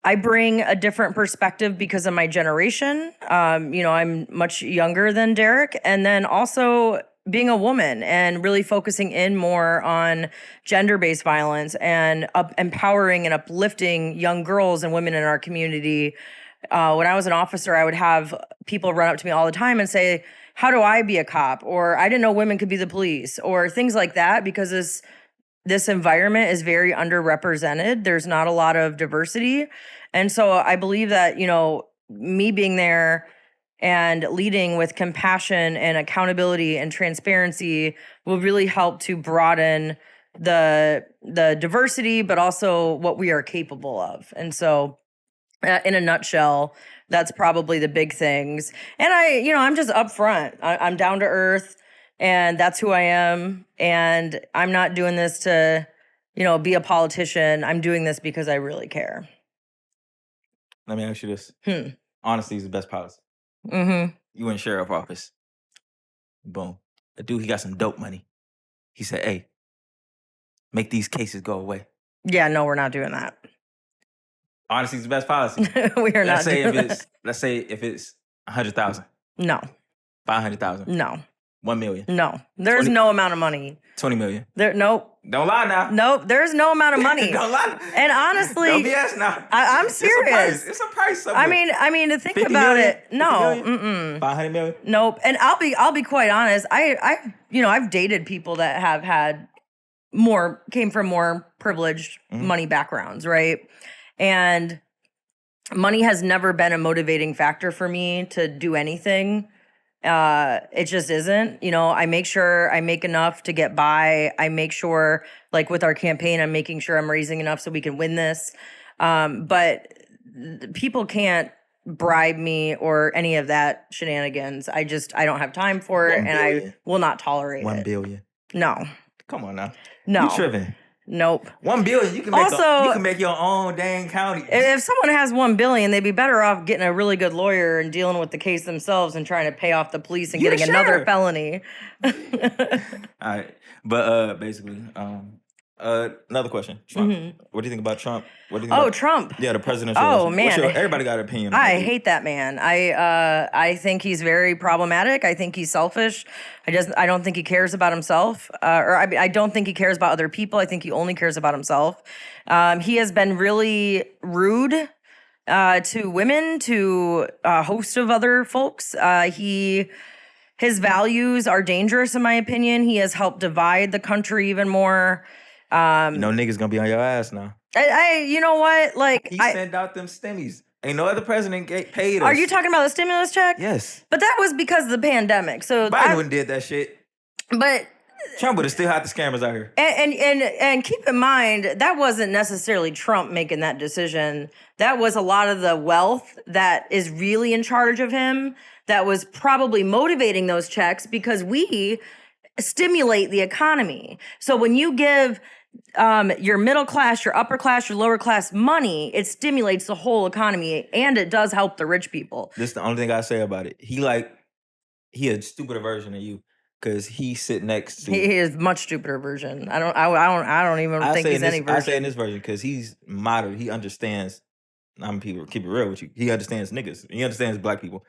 I bring a different perspective because of my generation. I'm much younger than Derek. And then also being a woman and really focusing in more on gender-based violence and empowering and uplifting young girls and women in our community. When I was an officer, I would have people run up to me all the time and say, how do I be a cop? Or I didn't know women could be the police, or things like that, because this environment is very underrepresented. There's not a lot of diversity. And so I believe that, me being there and leading with compassion and accountability and transparency will really help to broaden the diversity, but also what we are capable of. And so in a nutshell, that's probably the big things. And I'm just upfront. I'm down to earth, and that's who I am. And I'm not doing this to, be a politician. I'm doing this because I really care. Let me ask you this. Honesty is the best policy. Mm-hmm. You in sheriff office. Boom. A dude, he got some dope money. He said, hey, make these cases go away. Yeah, no, we're not doing that. Honesty is the best policy. We are not doing that. Let's say if it's 100,000. No. 500,000. No. 1 million. No. There's 20, no amount of money. 20 million. Nope. Don't lie now. Nope. There's no amount of money. Don't lie. And honestly, don't BS now. I'm serious. It's a price. Somewhere. I mean, to think about million? it. No. 500 million. Nope. And I'll be quite honest. I've dated people that have had came from more privileged money backgrounds, right? And money has never been a motivating factor for me to do anything. It just isn't. I make sure I make enough to get by. I make sure, like with our campaign, I'm making sure I'm raising enough so we can win this. But people can't bribe me or any of that shenanigans. I don't have time for it, and I will not tolerate it. 1 billion. No. Come on now. No. You tripping. Nope. 1 billion, you can make your own dang county. If someone has 1 billion, they'd be better off getting a really good lawyer and dealing with the case themselves and trying to pay off the police and getting another felony. All right. But basically, another question. Trump. Mm-hmm. What do you think about Trump? What do you think about Trump. Yeah, the presidential election. Man. Everybody got an opinion. I hate that man. I think he's very problematic. I think he's selfish. I don't think he cares about himself. I don't think he cares about other people. I think he only cares about himself. He has been really rude to women, to a host of other folks. His values are dangerous, in my opinion. He has helped divide the country even more. Niggas gonna be on your ass now. You know what? Like, he sent out them stimmies. Ain't no other president paid us. Are you talking about the stimulus check? Yes. But that was because of the pandemic. So Biden wouldn't did that shit. But Trump would have still had the scammers out here. And keep in mind, that wasn't necessarily Trump making that decision. That was a lot of the wealth that is really in charge of him that was probably motivating those checks because we stimulate the economy. So when you give your middle class, your upper class, your lower class money, it stimulates the whole economy and it does help the rich people. This is the only thing I say about it. He a stupider version of you because he sit next to. He is much stupider version. I don't even think he's any version. I say in this version because he's moderate. He understands. I'm people keep it real with you. He understands niggas. He understands black people.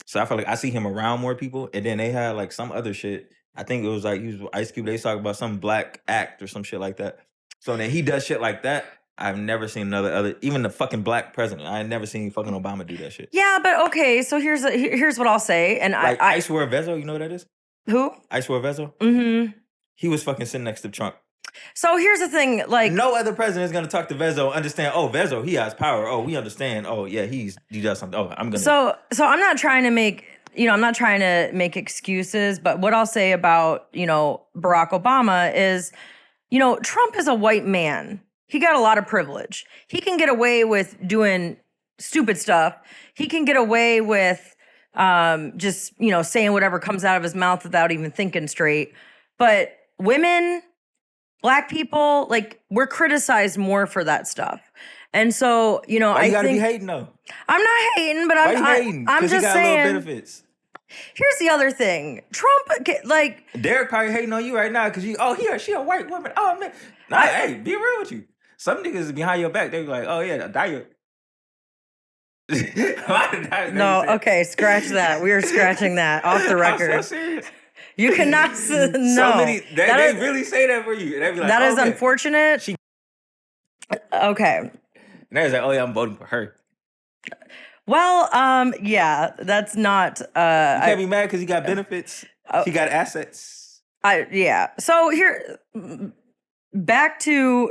So I feel like I see him around more people, and then they had like some other shit. I think it was like he was Ice Cube. They talk about some black act or some shit like that. So then he does shit like that. I've never seen another even the fucking black president. I had never seen fucking Obama do that shit. Yeah, but okay. So here's what I'll say, and like Ice Vezo, you know what that is? Who? Ice Vezo. Mm-hmm. He was fucking sitting next to Trump. So here's the thing, like no other president is gonna talk to Vezo, understand. Oh, Vezo, he has power. Oh, we understand. Oh, yeah, he does something. Oh, I'm gonna. So I'm not trying to make. I'm not trying to make excuses, but what I'll say about, Barack Obama is, Trump is a white man. He got a lot of privilege. He can get away with doing stupid stuff. He can get away with just, saying whatever comes out of his mouth without even thinking straight. But women, black people, like, we're criticized more for that stuff. And so, Why you gotta be hating though? I'm not hating, but I'm just saying. Little benefits. Here's the other thing. Trump, like Derek probably hating on you right now because she a white woman. Oh man, hey, be real with you. Some niggas is behind your back. They be like, oh yeah, Dyer. No, okay, scratch that. We are scratching that off the record. I'm so serious. You cannot. No, so many. They really say that for you. They be like, that is unfortunate. Okay. And they was like, oh yeah, I'm voting for her. Well, yeah, that's not. You can't be mad because he got benefits. He got assets. Yeah. So here, back to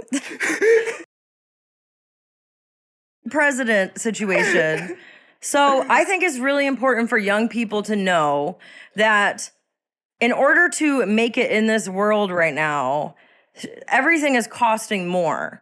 president situation. So I think it's really important for young people to know that in order to make it in this world right now, everything is costing more.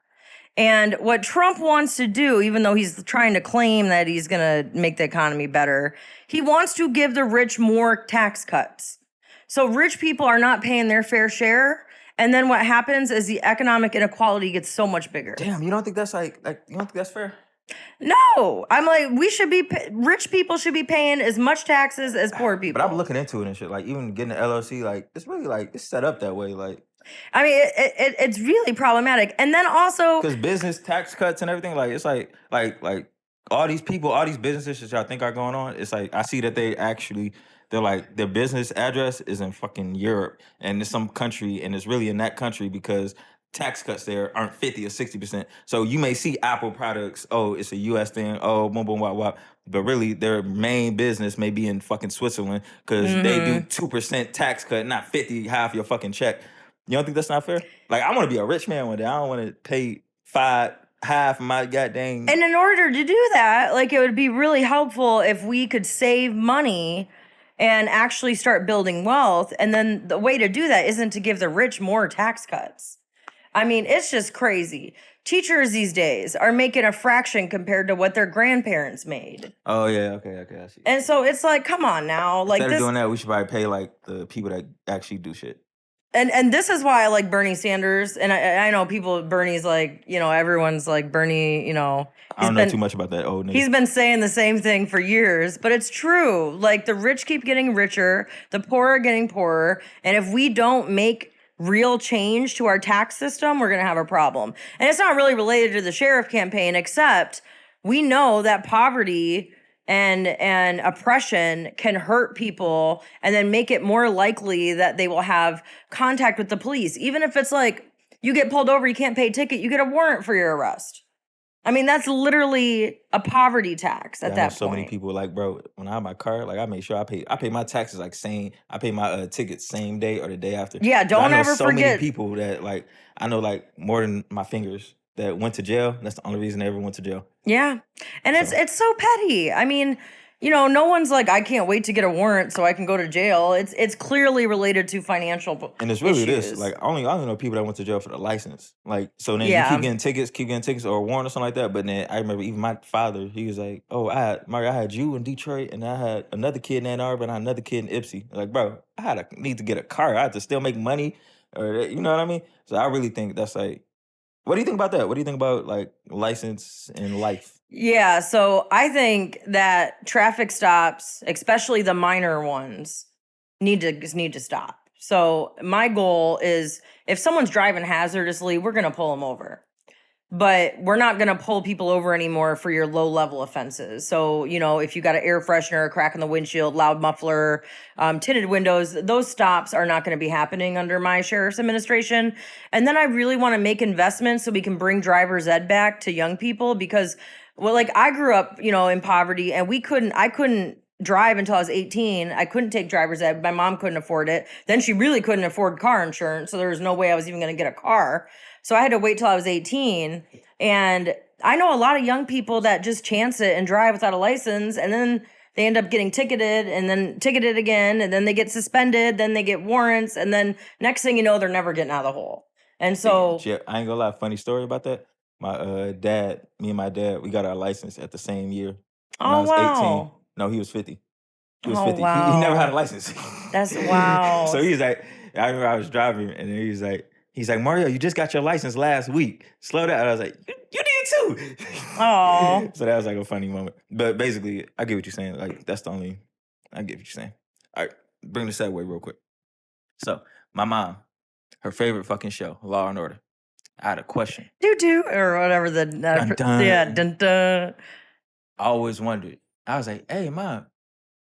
And what Trump wants to do, even though he's trying to claim that he's going to make the economy better, he wants to give the rich more tax cuts. So rich people are not paying their fair share. And then what happens is the economic inequality gets so much bigger. Damn, you don't think that's you don't think that's fair? No, I'm like, rich people should be paying as much taxes as poor people. But I'm looking into it and shit. Like even getting an LLC, like it's really like it's set up that way. Like, I mean, it's really problematic. And then also because business tax cuts and everything, like it's like all these people, all these businesses that y'all think are going on. It's like I see that they're like their business address is in fucking Europe and it's some country and it's really in that country because tax cuts there aren't 50 or 60%. So you may see Apple products, oh, it's a US thing, oh, boom, boom, wop, wop. But really their main business may be in fucking Switzerland because they do 2% tax cut, not 50, half your fucking check. You don't think that's not fair? Like, I want to be a rich man one day. I don't want to pay half of my goddamn. And in order to do that, like, it would be really helpful if we could save money and actually start building wealth. And then the way to do that isn't to give the rich more tax cuts. I mean, it's just crazy. Teachers these days are making a fraction compared to what their grandparents made. Oh, yeah. Okay, I see. And so it's like, come on now. Like, instead of doing that, we should probably pay, like, the people that actually do shit. And this is why I like Bernie Sanders. And I know Bernie's like, everyone's like Bernie, I don't know too much about that old nigga. He's been saying the same thing for years, but it's true. Like, the rich keep getting richer, the poor are getting poorer. And if we don't make real change to our tax system, we're going to have a problem. And it's not really related to the sheriff campaign, except we know that poverty and oppression can hurt people and then make it more likely that they will have contact with the police. Even if it's like you get pulled over, you can't pay a ticket, you get a warrant for your arrest. I mean, that's literally a poverty tax at that point. So many people, like, bro, when I have my car, like, I make sure I pay my taxes like I pay my tickets same day or the day after. Yeah, don't ever so forget. many people that, like, I know, like, more than my fingers that went to jail. That's the only reason they ever went to jail. Yeah. And it's so petty. I mean, you know, no one's like, I can't wait to get a warrant so I can go to jail. It's clearly related to financial and it's really issues. this. Like, I only know people that went to jail for the license. Like, so then you keep getting tickets or a warrant or something like that. But then I remember even my father, he was like, oh, I had you in Detroit and I had another kid in Ann Arbor and I had another kid in Ipsy. Like, bro, need to get a car. I had to still make money. Or, you know what I mean? So I really think that's like, what do you think about that? What do you think about, like, license and life? Yeah, so I think that traffic stops, especially the minor ones, need to stop. So my goal is if someone's driving hazardously, we're going to pull them over. But we're not going to pull people over anymore for your low level offenses. So, you know, if you got an air freshener, a crack in the windshield, loud muffler, tinted windows, those stops are not going to be happening under my sheriff's administration. And then I really want to make investments so we can bring driver's ed back to young people because, well, like I grew up, you know, in poverty and I couldn't drive until I was 18. I couldn't take driver's ed. My mom couldn't afford it. Then she really couldn't afford car insurance. So there was no way I was even going to get a car. So I had to wait till I was 18. And I know a lot of young people that just chance it and drive without a license. And then they end up getting ticketed and then ticketed again. And then they get suspended. Then they get warrants. And then next thing you know, they're never getting out of the hole. And so I ain't gonna lie, funny story about that. My me and my dad, we got our license at the same year. When I was 18. No, he was 50. He was 50. Wow. He never had a license. That's wow. So he's like, I remember I was driving and then he's like, Mario, you just got your license last week. Slow down. And I was like, you did too. Oh. So that was like a funny moment. But basically, I get what you're saying. Like, I get what you're saying. All right, bring the segue real quick. So, my mom, her favorite fucking show, Law and Order. I had a question. Do or whatever the dun, dun. Yeah, dun dun. I always wondered. I was like, hey, Mom,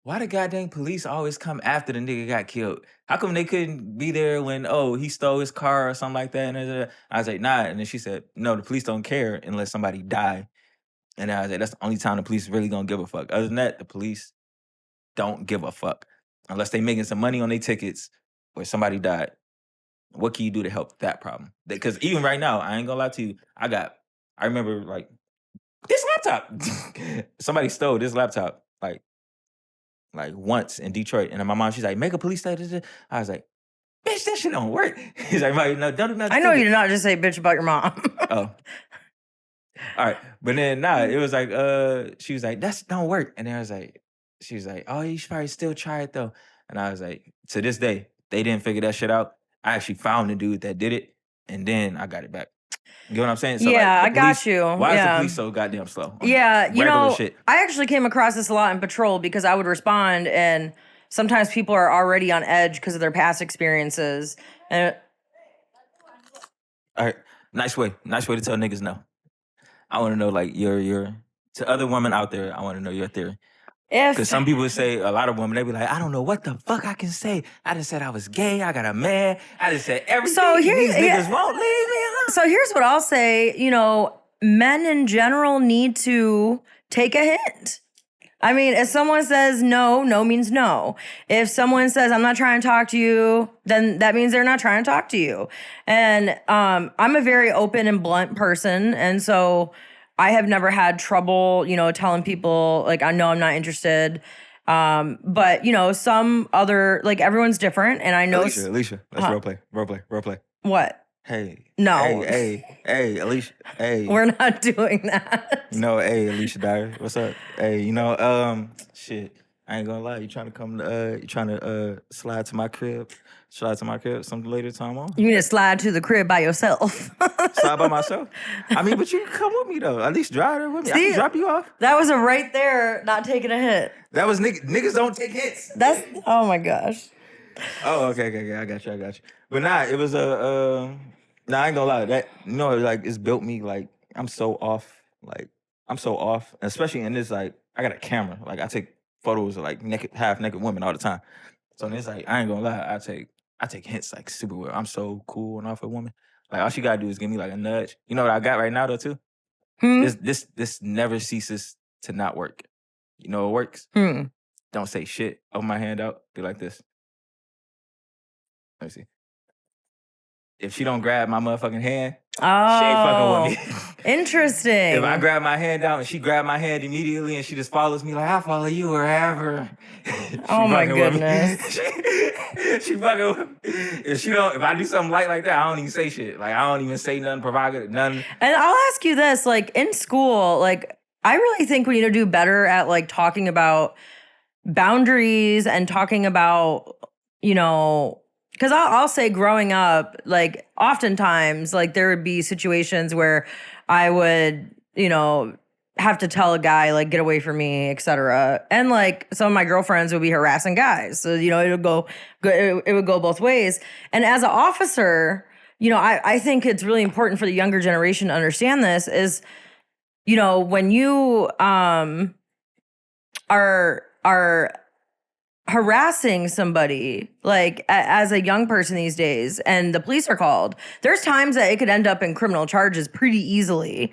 why the goddamn police always come after the nigga got killed? How come they couldn't be there when, he stole his car or something like that? And I was like, nah. And then she said, no, the police don't care unless somebody die. And I was like, that's the only time the police really gonna give a fuck. Other than that, the police don't give a fuck. Unless they making some money on their tickets or somebody died. What can you do to help that problem? Because even right now, I ain't gonna lie to you, I remember, like, this laptop. Somebody stole this laptop, like once in Detroit. And then my mom, she's like, make a police station. I was like, bitch, that shit don't work. He's like, no, don't do nothing. I know you did not just say bitch about your mom. Oh. All right. But then, it was like, she was like, that don't work. And then she was like, oh, you should probably still try it though. And I was like, to this day, they didn't figure that shit out. I actually found the dude that did it, and then I got it back. You know what I'm saying? So, yeah, I got you. Why is the police so goddamn slow? Yeah, you know, shit? I actually came across this a lot in patrol because I would respond, and sometimes people are already on edge because of their past experiences. And all right, nice way to tell niggas no. I want to know, like, your to other women out there. I want to know your theory. Because some people say, a lot of women, they be like, I don't know what the fuck I can say. I just said I was gay. I got a man. I just said everything. So these niggas won't leave me alone. So here's what I'll say. You know, men in general need to take a hint. I mean, if someone says no, no means no. If someone says, I'm not trying to talk to you, then that means they're not trying to talk to you. And I'm a very open and blunt person. And so I have never had trouble, you know, telling people, like, I know I'm not interested. But, you know, some other, like, everyone's different. And I know... Alyshia, let's role play. What? Hey. No. Hey, Alyshia. Hey. We're not doing that. No, hey, Alyshia Dyer. What's up? Hey, you know, shit. I ain't gonna lie. You trying to slide to my crib? Slide to my crib some later time on? You need to slide to the crib by yourself. Slide by myself? I mean, but you can come with me, though. At least drive there with me. See, I can drop you off. That was a right there, not taking a hit. That was niggas don't take hits. That's, oh my gosh. Oh, okay. I got you. But nah, it was I ain't gonna lie. That, you know, like, it's built me, like, I'm so off. Especially in this, like, I got a camera. Like, I take photos of, like, half naked women all the time. So it's like, I ain't gonna lie, I take hints, like, super well. I'm so cool and off a woman. Like, all she gotta do is give me, like, a nudge. You know what I got right now, though, too? This never ceases to not work. You know it works? Don't say shit. Open my hand out. Be like this. Let me see. If she don't grab my motherfucking hand, she ain't fucking with me. Interesting. If I grab my hand out and she grab my hand immediately and she just follows me like, I follow you wherever. Oh my goodness. she fucking with me. If I do something light like that, I don't even say shit. Like, I don't even say nothing provocative, nothing. And I'll ask you this, like, in school, like, I really think we need to do better at, like, talking about boundaries and talking about, you know, because I'll say growing up, like, oftentimes, like, there would be situations where I would, you know, have to tell a guy, like, get away from me, etc. And, like, some of my girlfriends would be harassing guys. So, you know, it would go both ways. And as an officer, you know, I think it's really important for the younger generation to understand this is, you know, when you are harassing somebody, like as a young person these days, and the police are called, there's times that it could end up in criminal charges pretty easily.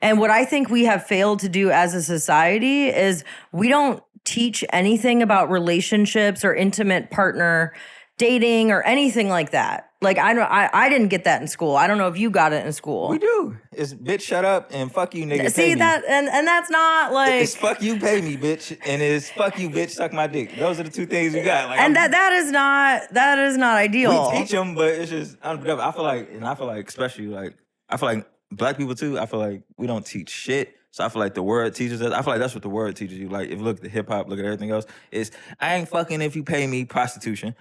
And what I think we have failed to do as a society is we don't teach anything about relationships or intimate partner dating or anything like that. Like I didn't get that in school. I don't know if you got it in school. We do. It's bitch shut up and fuck you nigga. See that and that's not like it's fuck you pay me bitch and it's fuck you bitch suck my dick. Those are the two things we got. Like, and that is not ideal. We teach them, but it's just unproductive. I feel like especially like I feel like black people too. I feel like we don't teach shit. So I feel like the word teaches us. I feel like that's what the word teaches you. Like if you look at the hip hop, look at everything else. It's I ain't fucking if you pay me, prostitution.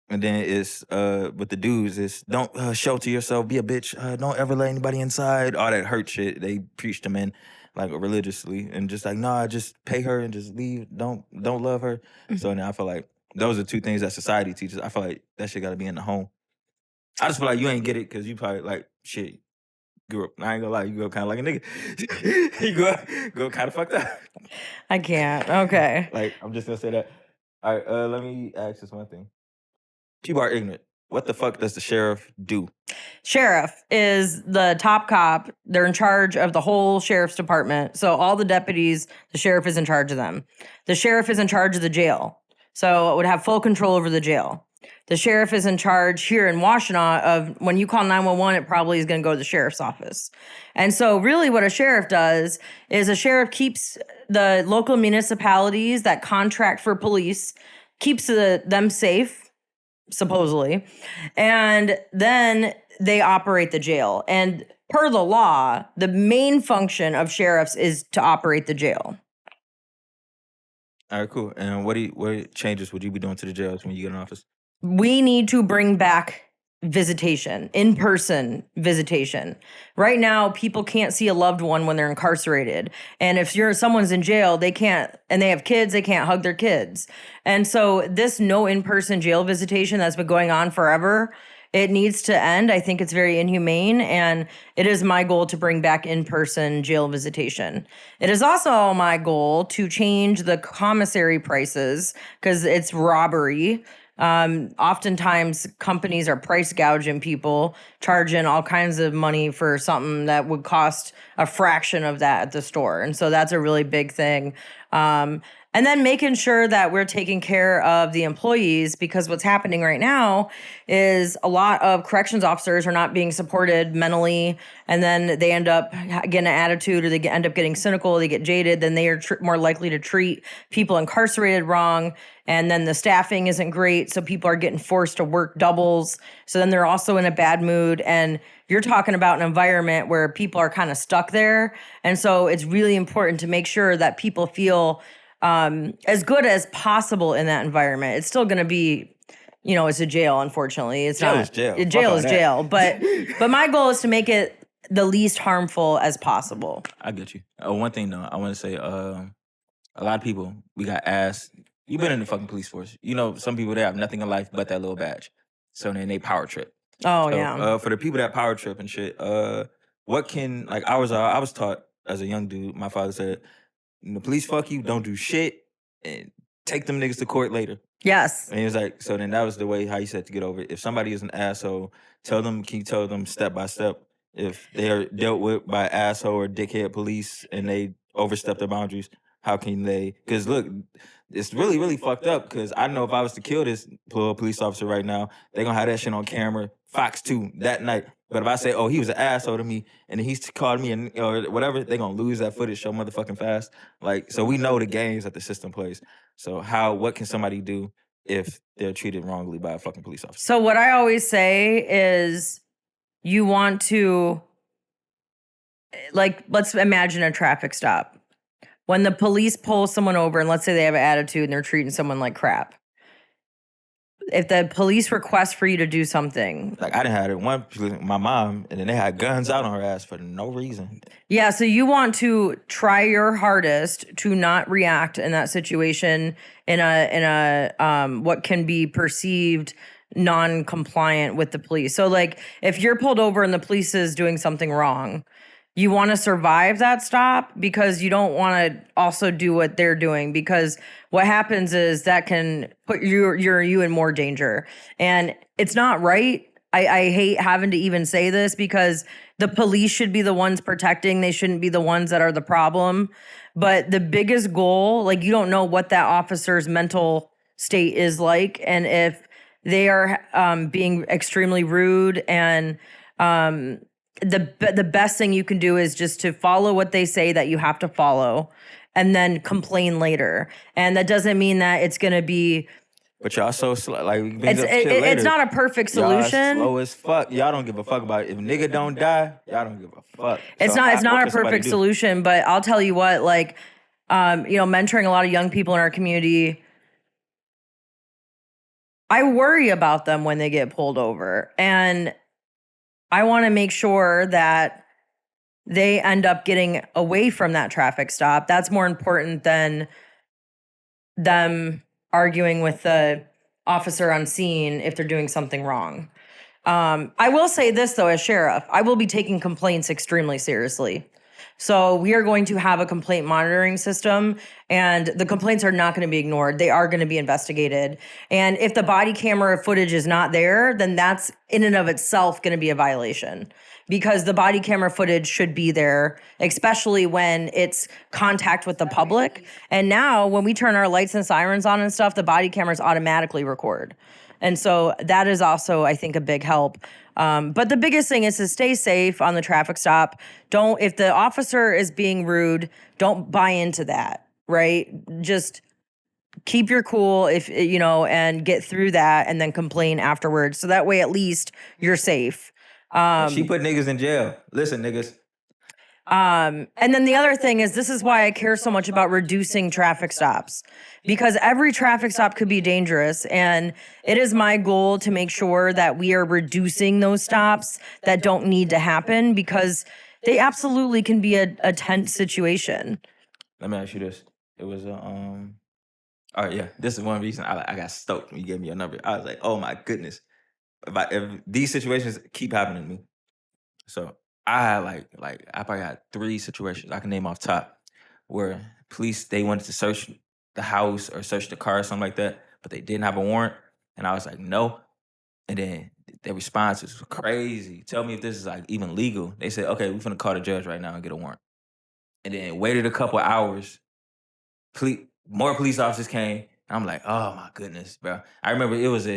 And then it's with the dudes, it's don't shelter yourself, be a bitch, don't ever let anybody inside. All that hurt shit they preach them in like religiously and just like nah, just pay her and just leave. Don't love her. So now I feel like those are two things that society teaches. I feel like that shit got to be in the home. I just feel like you ain't get it because you probably like shit. Grew up. I ain't gonna lie, you grew up kind of like a nigga. you grew up kind of fucked up. I can't. Okay. Like I'm just gonna say that. All right. Let me ask this one thing. People are ignorant. What the fuck does the sheriff do? Sheriff is the top cop. They're in charge of the whole sheriff's department. So all the deputies, the sheriff is in charge of them. The sheriff is in charge of the jail. So it would have full control over the jail. The sheriff is in charge here in Washtenaw of when you call 911, it probably is going to go to the sheriff's office. And so really what a sheriff does is a sheriff keeps the local municipalities that contract for police, keeps them safe, supposedly, and then they operate the jail. And per the law, the main function of sheriffs is to operate the jail. All right, cool. And what changes would you be doing to the jails when you get in office? We need to bring back visitation, in-person visitation. Right now, people can't see a loved one when they're incarcerated. And if someone's in jail, they can't, and they have kids, they can't hug their kids. And so this no in-person jail visitation that's been going on forever, it needs to end. I think it's very inhumane, and it is my goal to bring back in-person jail visitation. It is also my goal to change the commissary prices because it's robbery. Oftentimes companies are price gouging people, charging all kinds of money for something that would cost a fraction of that at the store. And so that's a really big thing. And then making sure that we're taking care of the employees, because what's happening right now is a lot of corrections officers are not being supported mentally, and then they end up getting an attitude, or they end up getting cynical, they get jaded, then they are more likely to treat people incarcerated wrong, and then the staffing isn't great, so people are getting forced to work doubles, so then they're also in a bad mood, and you're talking about an environment where people are kind of stuck there, and so it's really important to make sure that people feel as good as possible in that environment. It's still going to be, it's a jail, unfortunately. It's jail not is jail. Jail is jail. But my goal is to make it the least harmful as possible. I get you. One thing though, I want to say, a lot of people, we got asked, you've been in the fucking police force. Some people, they have nothing in life but that little badge. So then they power trip. Oh, so, yeah. For the people that power trip and shit, what can, like, I was taught as a young dude, my father said, the police fuck you, don't do shit, and take them niggas to court later. Yes. And he was like, so then that was the way how he said to get over it. If somebody is an asshole, can you tell them step by step, if they're dealt with by asshole or dickhead police and they overstep their boundaries, how can they? Because look, it's really, really fucked up. Because I know if I was to kill this police officer right now, they're gonna have that shit on camera, Fox 2 that night. But if I say, oh, he was an asshole to me and he's called me and or whatever, they're gonna lose that footage so motherfucking fast. Like, so we know the games that the system plays. So what can somebody do if they're treated wrongly by a fucking police officer? So what I always say is, you want to, like, let's imagine a traffic stop. When the police pull someone over, and let's say they have an attitude and they're treating someone like crap. If the police request for you to do something. Like, I didn't have it one, my mom, and then they had guns out on her ass for no reason. Yeah, so you want to try your hardest to not react in that situation in a what can be perceived non-compliant with the police. So like, if you're pulled over and the police is doing something wrong, you want to survive that stop because you don't want to also do what they're doing, because what happens is that can put you in more danger. And it's not right. I hate having to even say this, because the police should be the ones protecting. They shouldn't be the ones that are the problem. But the biggest goal, like, you don't know what that officer's mental state is like. And if they are being extremely rude, and the best thing you can do is just to follow what they say that you have to follow, and then complain later. And that doesn't mean that it's going to be. But y'all so slow. Like, it's not a perfect solution. Y'all slow as fuck. Y'all don't give a fuck about it. If nigga don't die, y'all don't give a fuck. It's not a perfect solution, but I'll tell you what, like, mentoring a lot of young people in our community, I worry about them when they get pulled over. And I want to make sure that they end up getting away from that traffic stop. That's more important than them arguing with the officer on scene if they're doing something wrong. I will say this, though, as sheriff, I will be taking complaints extremely seriously. So we are going to have a complaint monitoring system, and the complaints are not going to be ignored. They are going to be investigated. And if the body camera footage is not there, then that's in and of itself going to be a violation, because the body camera footage should be there, especially when it's contact with the public. And now when we turn our lights and sirens on and stuff, the body cameras automatically record. And so that is also, I think, a big help. But the biggest thing is to stay safe on the traffic stop. If the officer is being rude, don't buy into that, right? Just keep your cool, and get through that, and then complain afterwards. So that way, at least you're safe. She put niggas in jail. Listen, niggas. And then the other thing is, this is why I care so much about reducing traffic stops, because every traffic stop could be dangerous. And it is my goal to make sure that we are reducing those stops that don't need to happen, because they absolutely can be a tense situation. Let me ask you this. It was all right, yeah. This is one reason I got stoked when you gave me your number. I was like, oh my goodness. If these situations keep happening to me. So I had I probably had 3 situations I can name off top where police, they wanted to search the house or search the car or something like that, but they didn't have a warrant. And I was like, no. And then their response was crazy. Tell me if this is like even legal. They said, okay, we're finna call the judge right now and get a warrant. And then waited a couple hours. More police officers came. I'm like, oh my goodness, bro. I remember it was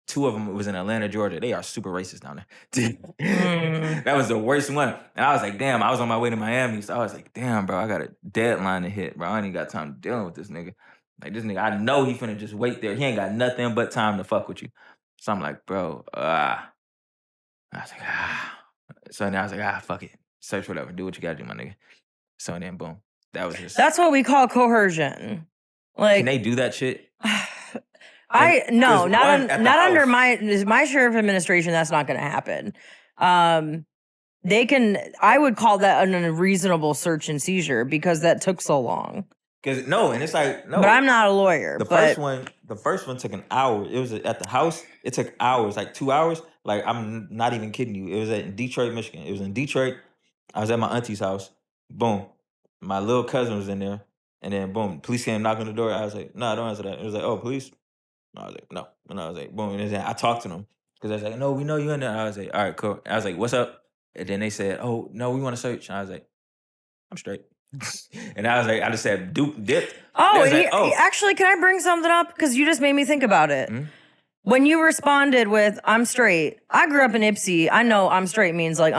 2 of them was in Atlanta, Georgia. They are super racist down there. That was the worst one. And I was like, damn, I was on my way to Miami. So I was like, damn, bro, I got a deadline to hit, bro. I ain't got time dealing with this nigga. Like, this nigga, I know he finna just wait there. He ain't got nothing but time to fuck with you. So I'm like, bro, I was like, So then I was like, fuck it. Search whatever. Do what you gotta do, my nigga. So then, boom. That's what we call coercion. Like, can they do that shit? Not under my sheriff administration. That's not going to happen. They can. I would call that an unreasonable search and seizure, because that took so long. And it's like, no. But I'm not a lawyer. The first one took an hour. It was at the house. It took hours, like 2 hours. Like, I'm not even kidding you. It was in Detroit, Michigan. It was in Detroit. I was at my auntie's house. Boom. My little cousin was in there. And then, boom, police came knocking on the door. I was like, no, don't answer that. It was like, oh, police? No, I was like, no. And I was like, boom. And then I talked to them. Because I was like, no, we know you in there. I was like, all right, cool. I was like, what's up? And then they said, "Oh no, we want to search." And I was like, "I'm straight." And I was like, I just said, "Dip." Oh, Like, actually, can I bring something up? Because you just made me think about it. Mm-hmm. When you responded with, "I'm straight," I grew up in Ipsy. I know "I'm straight" means like,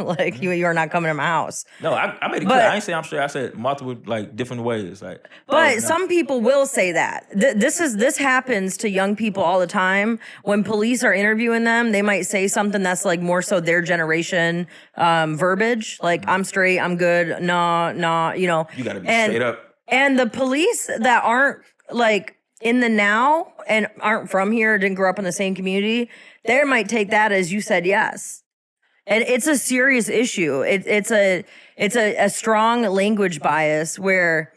like you are not coming to my house. No, I made it clear. I ain't say I'm straight. I said multiple like different ways. Like, but some people will say that. This happens to young people all the time. When police are interviewing them, they might say something that's like more so their generation verbiage, like "I'm straight, I'm good, nah," you know. You gotta be straight up. And the police that aren't like in the now and aren't from here, didn't grow up in the same community, they might take that as you said yes. And it's a serious issue. It's a strong language bias where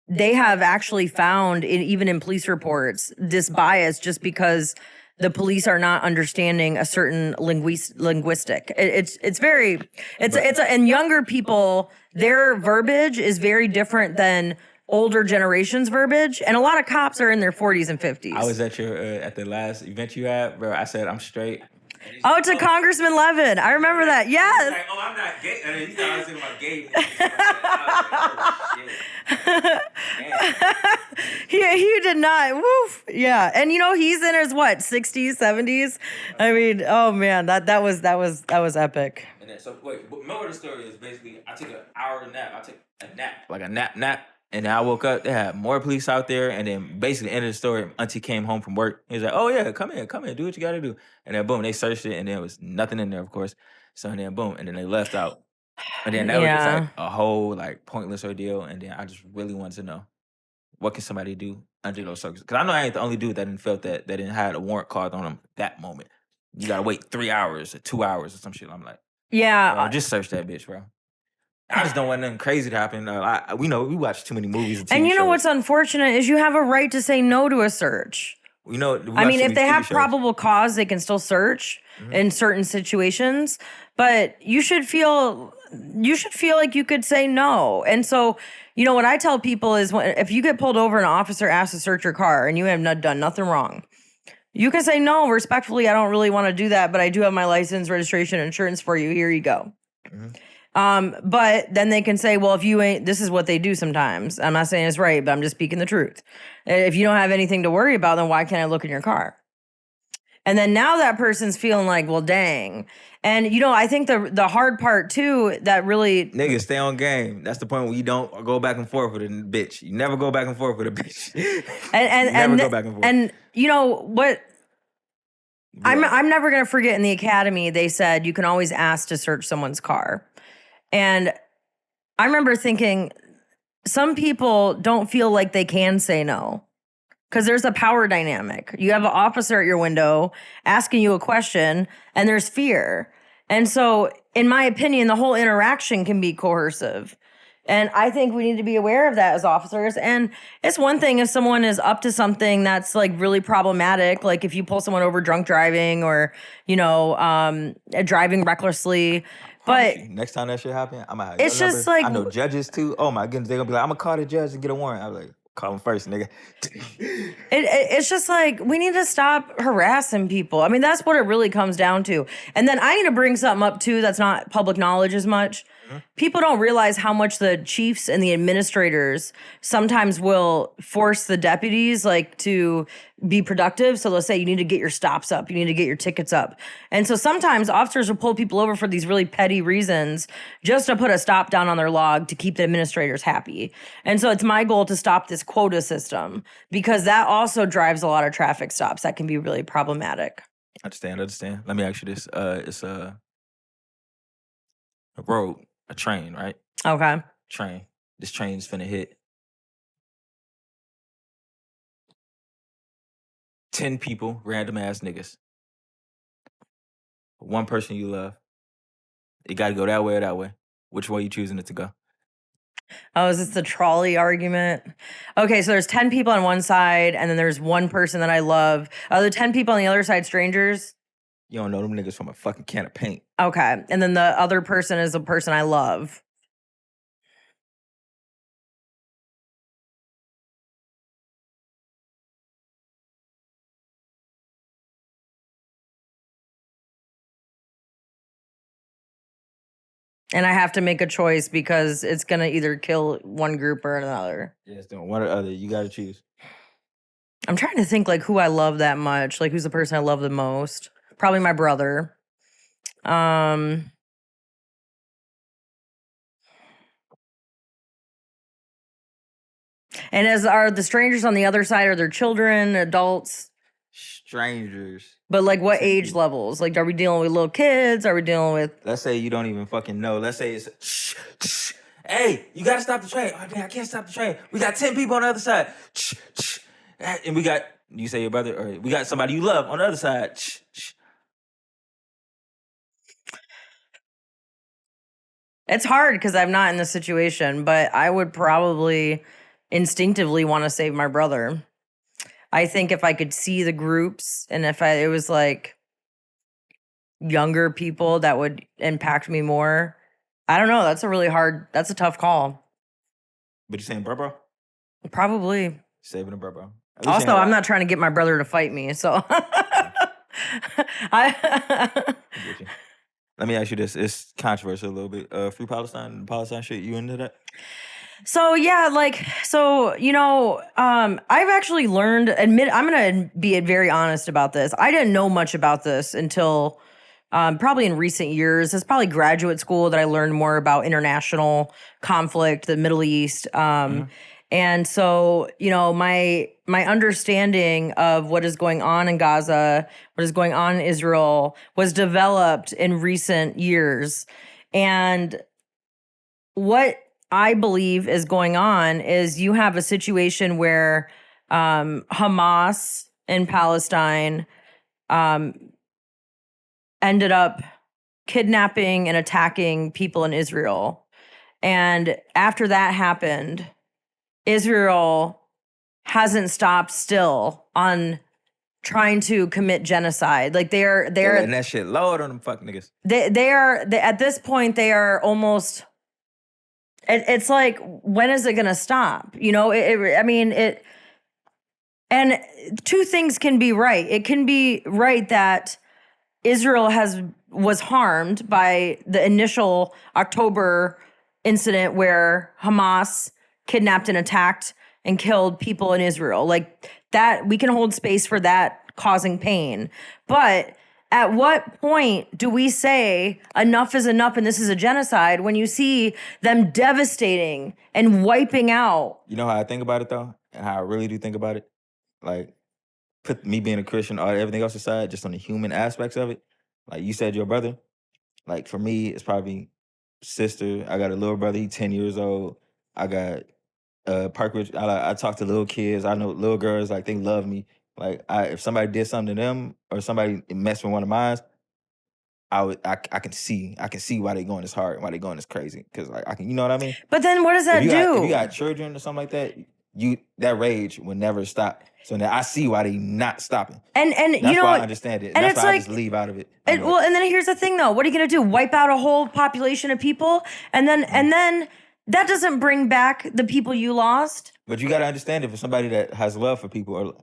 they have actually found even in police reports this bias just because the police are not understanding a certain linguistic. And younger people, their verbiage is very different than older generations verbiage, and a lot of cops are in their 40s and 50s. I was at your at the last event you had, bro. I said I'm straight. Oh, to Congressman Levin. I remember that. Yes. Like, oh, I'm not gay. And he thought I was thinking about gay. He did not. Woof. Yeah. And you know, he's in his what, 60s, 70s? I mean, oh man, that was epic. And then, so wait, but moral of the story is basically I took an hour nap. I took a nap. Like a nap. And then I woke up, they had more police out there, and then basically the end of the story, Auntie came home from work. He was like, "Oh yeah, come in, do what you gotta do." And then boom, they searched it, and there was nothing in there, of course. So and then boom, and then they left out. And then that was just like a whole like pointless ordeal. And then I just really wanted to know, what can somebody do under those circumstances? Because I know I ain't the only dude that didn't felt that didn't have a warrant called on them that moment. You gotta wait 3 hours or 2 hours or some shit. I'm like, bro, just search that bitch, bro. I just don't want nothing crazy to happen. We know we watch too many movies and TV And you know shows. what's unfortunate is you have a right to say no to a search. You know, I mean, if they have probable cause, they can still search in certain situations. But you should feel like you could say no. And so, you know, what I tell people is if you get pulled over and an officer asks to search your car and you have not done nothing wrong, you can say no respectfully. I don't really want to do that, but I do have my license, registration, insurance for you. Here you go. But then they can say, well, if you ain't, this is what they do sometimes. I'm not saying it's right, but I'm just speaking the truth. If you don't have anything to worry about, then why can't I look in your car? And then now that person's feeling like, well, dang. And, you know, I think the hard part, too, that really... Niggas, stay on game. That's the point where you don't go back and forth with a bitch. You never go back and forth with a bitch. Never go back and forth. And, you know, what... I'm never going to forget in the academy, they said you can always ask to search someone's car. And I remember thinking, some people don't feel like they can say no because there's a power dynamic. You have an officer at your window asking you a question and there's fear. And so, in my opinion, the whole interaction can be coercive. And I think we need to be aware of that as officers. And it's one thing if someone is up to something that's like really problematic, like if you pull someone over drunk driving or, you know, driving recklessly. But next time that shit happen, I'm gonna have it's just like, I know judges too. Oh my goodness, they're gonna be like, I'm gonna call the judge and get a warrant. I was like, call him first, nigga. It's just like we need to stop harassing people. I mean, that's what it really comes down to. And then I need to bring something up too that's not public knowledge as much. People don't realize how much the chiefs and the administrators sometimes will force the deputies like to be productive. So they'll say you need to get your stops up, you need to get your tickets up. And so sometimes officers will pull people over for these really petty reasons just to put a stop down on their log to keep the administrators happy. And so it's my goal to stop this quota system because that also drives a lot of traffic stops that can be really problematic. Understand. Let me ask you this. It's a road. A train, right? Okay. Train. This train's finna hit 10 people, random ass niggas. One person you love. It gotta go that way or that way. Which way you choosing it to go? Oh, is this the trolley argument? Okay, so there's 10 people on one side, and then there's one person that I love. Are the 10 people on the other side strangers? You don't know them niggas from a fucking can of paint. Okay, and then the other person is the person I love. And I have to make a choice because it's going to either kill one group or another. Yeah, it's doing one or the other. You got to choose. I'm trying to think like who I love that much. Like who's the person I love the most? Probably my brother. And as are the strangers on the other side, are their children, adults? Strangers. But like what age levels? Like are we dealing with little kids? Are we dealing with... Let's say you don't even fucking know. Let's say it's... Shh, shh. Hey, you got to stop the train. Oh, damn, I can't stop the train. We got 10 people on the other side. Shh, shh. And we got... You say your brother, or we got somebody you love on the other side. Shh, shh. It's hard because I'm not in this situation, but I would probably instinctively want to save my brother. I think if I could see the groups and if it was like younger people that would impact me more. I don't know. That's a tough call. But you saying bro? Probably. Saving the bro. Also, I'm not trying to get my brother to fight me, so. Let me ask you this. It's controversial a little bit. Free Palestine, Palestine shit, you into that? So, yeah, I've actually learned, I'm going to be very honest about this. I didn't know much about this until probably in recent years. It's probably graduate school that I learned more about international conflict, the Middle East. And so, my understanding of what is going on in Gaza, what is going on in Israel was developed in recent years. And what I believe is going on is you have a situation where Hamas in Palestine ended up kidnapping and attacking people in Israel. And after that happened, Israel hasn't stopped still on trying to commit genocide. Like they're letting that shit load on them fuck niggas. They are at this point they are almost. It's like, when is it going to stop? And two things can be right. It can be right that Israel was harmed by the initial October incident where Hamas kidnapped and attacked and killed people in Israel. Like that, we can hold space for that causing pain. But at what point do we say enough is enough and this is a genocide when you see them devastating and wiping out? You know how I think about it though? And how I really do think about it? Like, put me being a Christian or everything else aside, just on the human aspects of it. Like you said, your brother. Like for me, it's probably sister. I got a little brother, he's 10 years old. I got Parkridge. I talk to little kids. I know little girls, like they love me. Like if somebody did something to them or somebody messed with one of mine, I can see why they going this hard, why they going this crazy. Cause like I can, you know what I mean? But then what does that do? If you got children or something like that, that rage will never stop. So now I see why they not stopping. And that's why I understand it. And that's why I just leave out of it. And then here's the thing though. What are you gonna do? Wipe out a whole population of people? And then that doesn't bring back the people you lost. But you gotta understand, if it's somebody that has love for people, or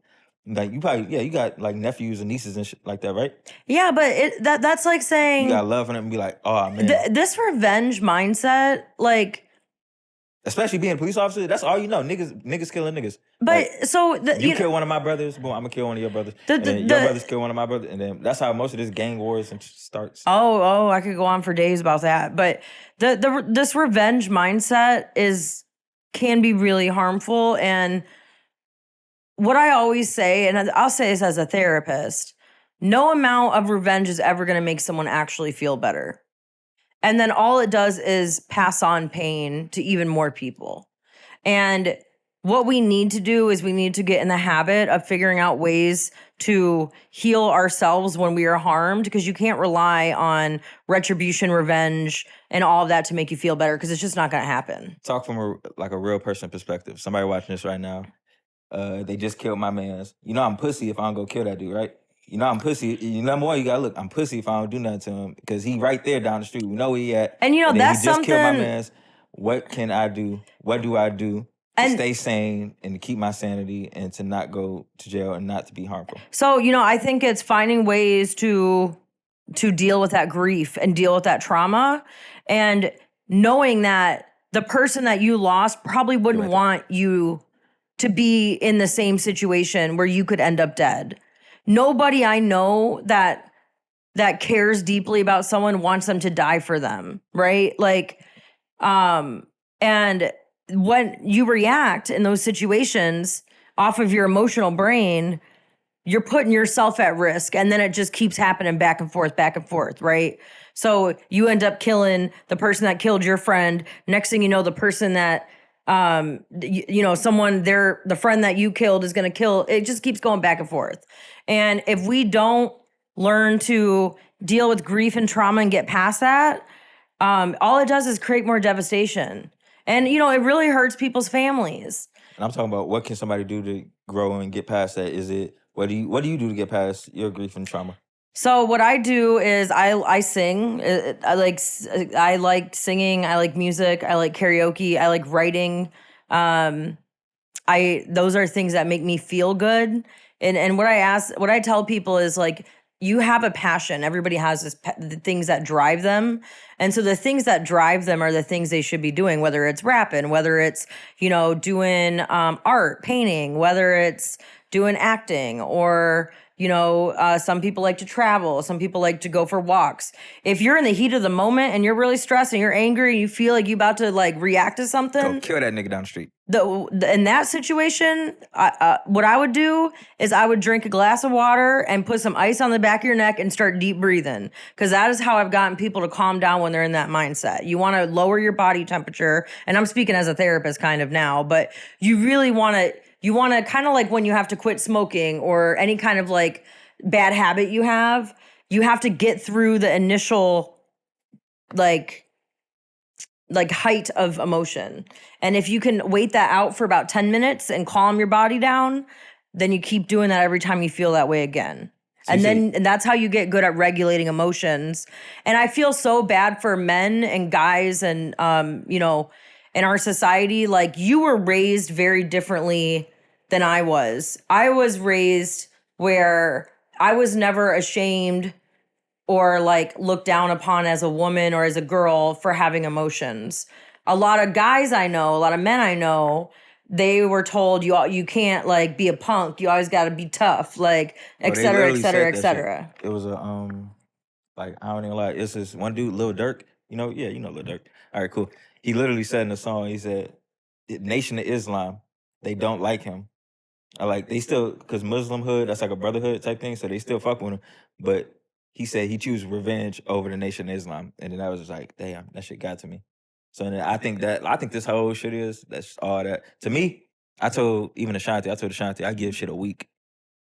like you probably, you got like nephews and nieces and shit like that, right? Yeah, but that's like saying you got love for them and be like, oh man. This revenge mindset, like, especially being a police officer, that's all you know. Niggas killing niggas. But like, so you kill one of my brothers, boom, I'm gonna kill one of your brothers. And then your brothers kill one of my brothers, and then that's how most of this gang wars starts. Oh, I could go on for days about that. But this revenge mindset can be really harmful. And what I always say, and I'll say this as a therapist, no amount of revenge is ever going to make someone actually feel better. And then all it does is pass on pain to even more people. And what we need to do is we need to get in the habit of figuring out ways to heal ourselves when we are harmed, because you can't rely on retribution, revenge, and all of that to make you feel better, because it's just not going to happen. Talk from a real person perspective. Somebody watching this right now, they just killed my mans. You know I'm pussy if I don't go kill that dude, right? You know I'm pussy. Number one, you gotta look. I'm pussy if I don't do nothing to him, because he right there down the street. We know where he at. And that's something. He just killed my mans. What can I do? What do I do to stay sane and to keep my sanity and to not go to jail and not to be harmful? So I think it's finding ways to to deal with that grief and deal with that trauma. And knowing that the person that you lost probably wouldn't want you to be in the same situation where you could end up dead. Nobody I know that cares deeply about someone wants them to die for them, right? Like, and when you react in those situations off of your emotional brain, you're putting yourself at risk, and then it just keeps happening back and forth, right? So you end up killing the person that killed your friend. Next thing you know, the person that, someone, the friend that you killed is going to kill. It just keeps going back and forth. And if we don't learn to deal with grief and trauma and get past that, all it does is create more devastation. And, it really hurts people's families. And I'm talking about, what can somebody do to grow and get past that? What do you do to get past your grief and trauma? So what I do is I sing. I like singing. I like music. I like karaoke. I like writing. Those are things that make me feel good. And what I tell people is, like, you have a passion. Everybody has the things that drive them. And so the things that drive them are the things they should be doing, whether it's rapping, whether it's, doing art, painting, whether it's doing acting, or, some people like to travel. Some people like to go for walks. If you're in the heat of the moment and you're really stressed and you're angry and you feel like you're about to react to something, go kill that nigga down the street. In that situation, what I would do is I would drink a glass of water and put some ice on the back of your neck and start deep breathing, because that is how I've gotten people to calm down when they're in that mindset. You want to lower your body temperature, and I'm speaking as a therapist kind of now, but you really want to. You want to, kind of like when you have to quit smoking or any kind of bad habit you have to get through the initial height of emotion. And if you can wait that out for about 10 minutes and calm your body down, then you keep doing that every time you feel that way again. And that's how you get good at regulating emotions. And I feel so bad for men and guys and, in our society. Like, you were raised very differently than I was. I was raised where I was never ashamed or looked down upon as a woman or as a girl for having emotions. A lot of guys I know, a lot of men I know, they were told you can't be a punk. You always got to be tough, et cetera, et cetera, et cetera. It was I don't even lie. It's this one dude, Lil Durk. You know Lil Durk. All right, cool. He literally said in the song, he said, Nation of Islam, they don't like him. They still, because Muslim hood, that's like a brotherhood type thing, so they still fuck with him. But he said he choose revenge over the Nation of Islam. And then I was just like, damn, that shit got to me. So then I think this whole shit is, that's all that. To me, I told Ashanti, I give shit a week.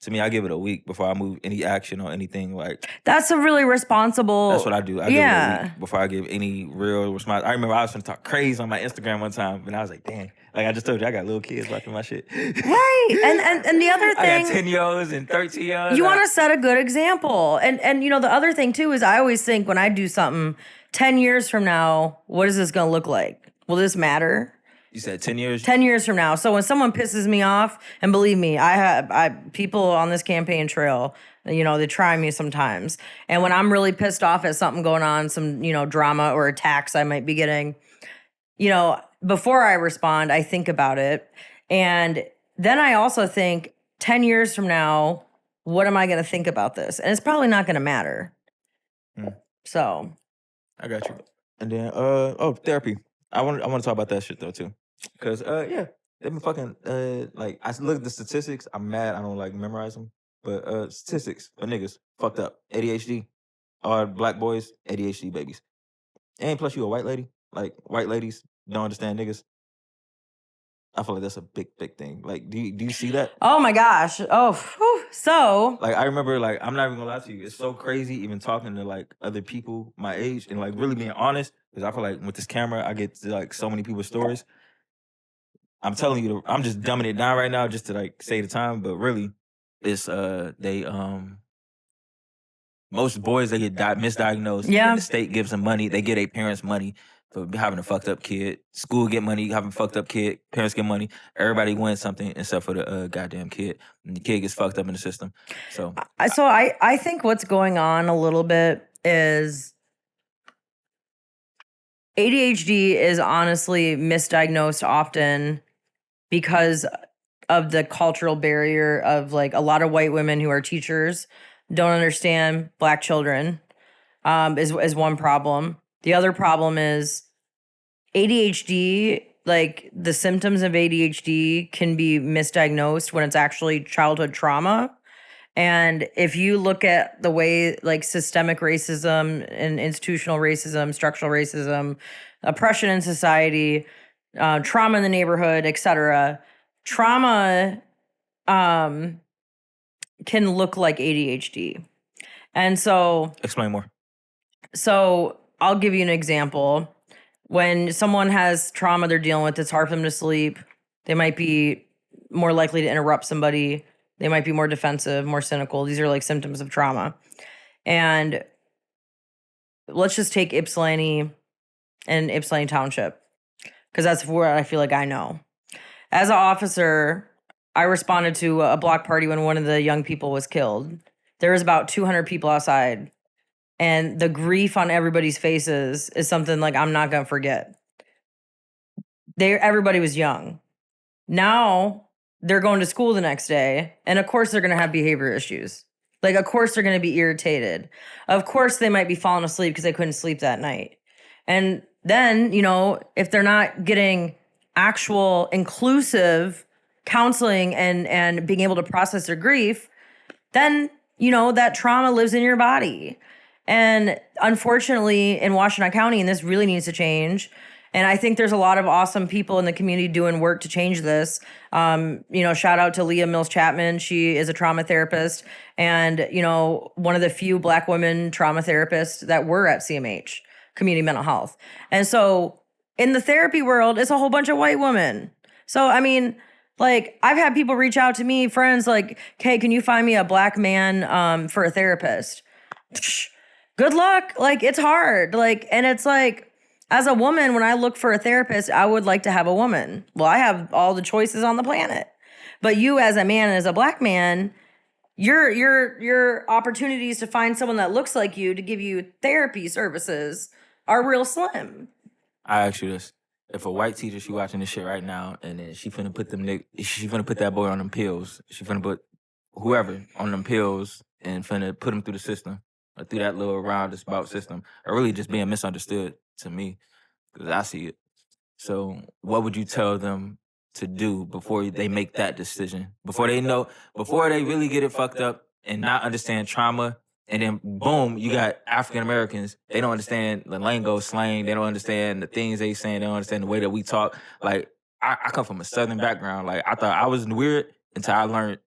To me, I give it a week before I move any action or anything. That's a really responsible. That's what I do. I give it a week before I give any real response. I remember I was going to talk crazy on my Instagram one time, and I was like, "Damn!" I just told you, I got little kids watching my shit. Right, and the other thing, I got 10-year-olds and 13-year-olds. You want to set a good example, and the other thing too is I always think when I do something, 10 years from now, what is this going to look like? Will this matter? You said 10 years? 10 years from now. So when someone pisses me off, and believe me, I have people on this campaign trail, they try me sometimes. And when I'm really pissed off at something going on, some, drama or attacks I might be getting, before I respond, I think about it. And then I also think 10 years from now, what am I going to think about this? And it's probably not going to matter. So. I got you. And then, therapy. I want to talk about that shit though too. Cause they've been fucking I look at the statistics. I'm mad I don't memorize them. But statistics for niggas fucked up. ADHD. All black boys, ADHD babies. And plus you a white lady. White ladies don't understand niggas. I feel like that's a big thing. Do you see that? Oh my gosh. Oh, whew. So I remember I'm not even gonna lie to you. It's so crazy even talking to other people my age and really being honest, because I feel like with this camera I get to so many people's stories. I'm telling you, I'm just dumbing it down right now just to say the time, but really, it's most boys, they get misdiagnosed. Yeah. The state gives them money. They get their parents money for having a fucked up kid. School get money, having a fucked up kid. Parents get money. Everybody wins something except for the goddamn kid. And the kid gets fucked up in the system. So I think what's going on a little bit is ADHD is honestly misdiagnosed often because of the cultural barrier of like a lot of white women who are teachers don't understand Black children, is one problem. The other problem is ADHD, like the symptoms of ADHD can be misdiagnosed when it's actually childhood trauma. And if you look at the way like systemic racism and institutional racism, structural racism, oppression in society, trauma in the neighborhood, etc., trauma can look like ADHD. And so explain more. So I'll give you an example. When someone has trauma they're dealing with, it's hard for them to sleep. They might be more likely to interrupt somebody. They might be more defensive, more cynical. These are like symptoms of trauma. And let's just take Ypsilanti and Ypsilanti Township, because that's where I feel like I know. As an officer, I responded to a block party when one of the young people was killed. There was about 200 people outside. And the grief on everybody's faces is something like I'm not going to forget. Everybody was young. Now they're going to school the next day. And of course, they're going to have behavior issues. Like, of course, they're going to be irritated. Of course, they might be falling asleep because they couldn't sleep that night. And then, you know, if they're not getting actual inclusive counseling and being able to process their grief, then, you know, that trauma lives in your body. And unfortunately, in Washington County, and this really needs to change. And I think there's a lot of awesome people in the community doing work to change this. You know, shout out to Leah Mills Chapman. She is a trauma therapist and, you know, one of the few Black women trauma therapists that were at CMH, Community Mental Health. And so in the therapy world, it's a whole bunch of white women. So, I mean, like, I've had people reach out to me, friends, like, hey, can you find me a Black man for a therapist? Good luck. Like, it's hard. Like, and it's like, as a woman, when I look for a therapist, I would like to have a woman. Well, I have all the choices on the planet. But you as a man, as a Black man, your opportunities to find someone that looks like you to give you therapy services are real slim. I ask you this. If a white teacher, she watching this shit right now, and then she finna put that boy on them pills. She finna put whoever on them pills and finna put him through the system. Or through that little roundabout system, or really just being misunderstood to me, because I see it. So what would you tell them to do before they make that decision? Before they really get it fucked up and not understand trauma, and then boom, you got African Americans, they don't understand the lingo, slang, they don't understand the things they saying, they don't understand the way that we talk. Like, I come from a Southern background. Like, I thought I was weird until I learned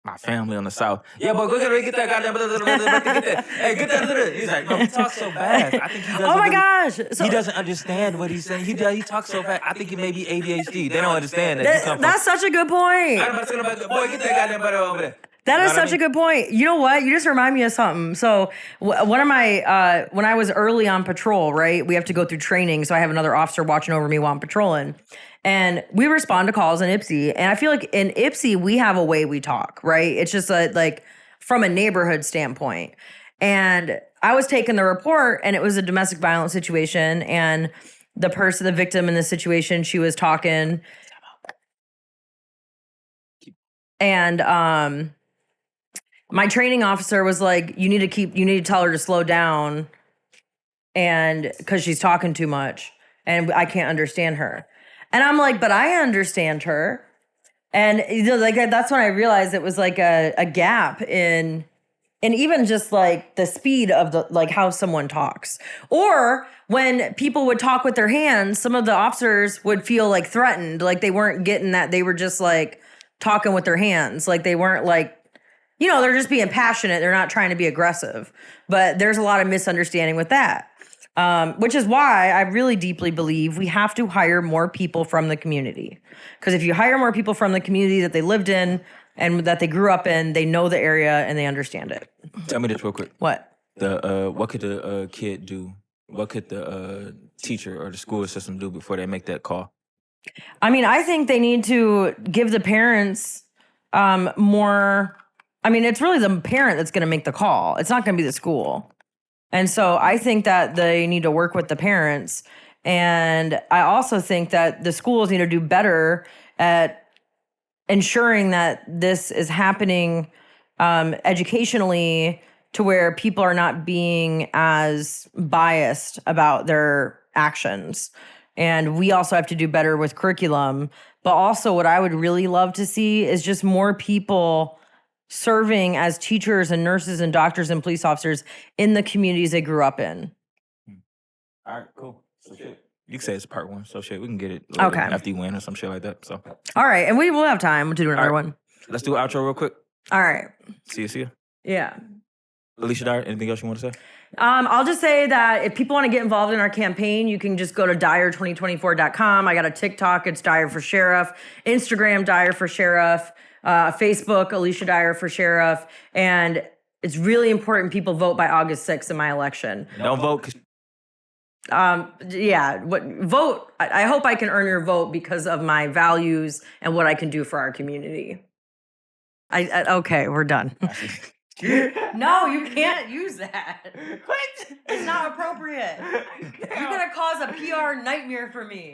my family on the South. Yeah, but go get that goddamn. Get that. Hey, get that. He's like, no, he talks so fast. I think he doesn't. Oh my gosh! He doesn't understand what he's saying. He talks so fast. I think he may be ADHD. They don't understand that. That's such a good point. Boy, get that goddamn butter over there. That is such a good point. You know what? You just remind me of something. So one of my, when I was early on patrol, right, we have to go through training. So I have another officer watching over me while I'm patrolling. And we respond to calls in Ypsi. And I feel like in Ypsi, we have a way we talk, right? It's just like from a neighborhood standpoint. And I was taking the report and it was a domestic violence situation. And the victim in the situation, she was talking. And my training officer was like, you need to tell her to slow down, and because she's talking too much and I can't understand her. And I'm like, but I understand her. And you know, like that's when I realized it was like a gap in even just like the speed of the like how someone talks. Or when people would talk with their hands, some of the officers would feel like threatened, like they weren't getting that. They were just like talking with their hands, like they weren't like, you know, they're just being passionate. They're not trying to be aggressive. But there's a lot of misunderstanding with that. Which is why I really deeply believe we have to hire more people from the community. Because if you hire more people from the community that they lived in and that they grew up in, they know the area and they understand it. Tell me this real quick. What? What could the kid do? What could the teacher or the school system do before they make that call? I mean, I think they need to give the parents more. I mean, it's really the parent that's going to make the call. It's not going to be the school. And so I think that they need to work with the parents. And I also think that the schools need to do better at ensuring that this is happening educationally to where people are not being as biased about their actions. And we also have to do better with curriculum. But also, what I would really love to see is just more people serving as teachers and nurses and doctors and police officers in the communities they grew up in. All right, cool. So shit. You can say it's part 1, so shit, we can get it later after you win or some shit like that. So. All right, and we will have time to do another one. Let's do an outro real quick. All right. See you. Yeah. Alyshia, Dyer, anything else you want to say? I'll just say that if people want to get involved in our campaign, you can just go to Dyer2024.com. I got a TikTok, it's Dyer for Sheriff. Instagram, Dyer for Sheriff. Facebook, Alyshia Dyer for Sheriff. And it's really important people vote by August 6th in my election. Don't vote. Vote. I hope I can earn your vote because of my values and what I can do for our community. Okay, we're done. No, you can't use that. What? It's not appropriate. You're going to cause a PR nightmare for me.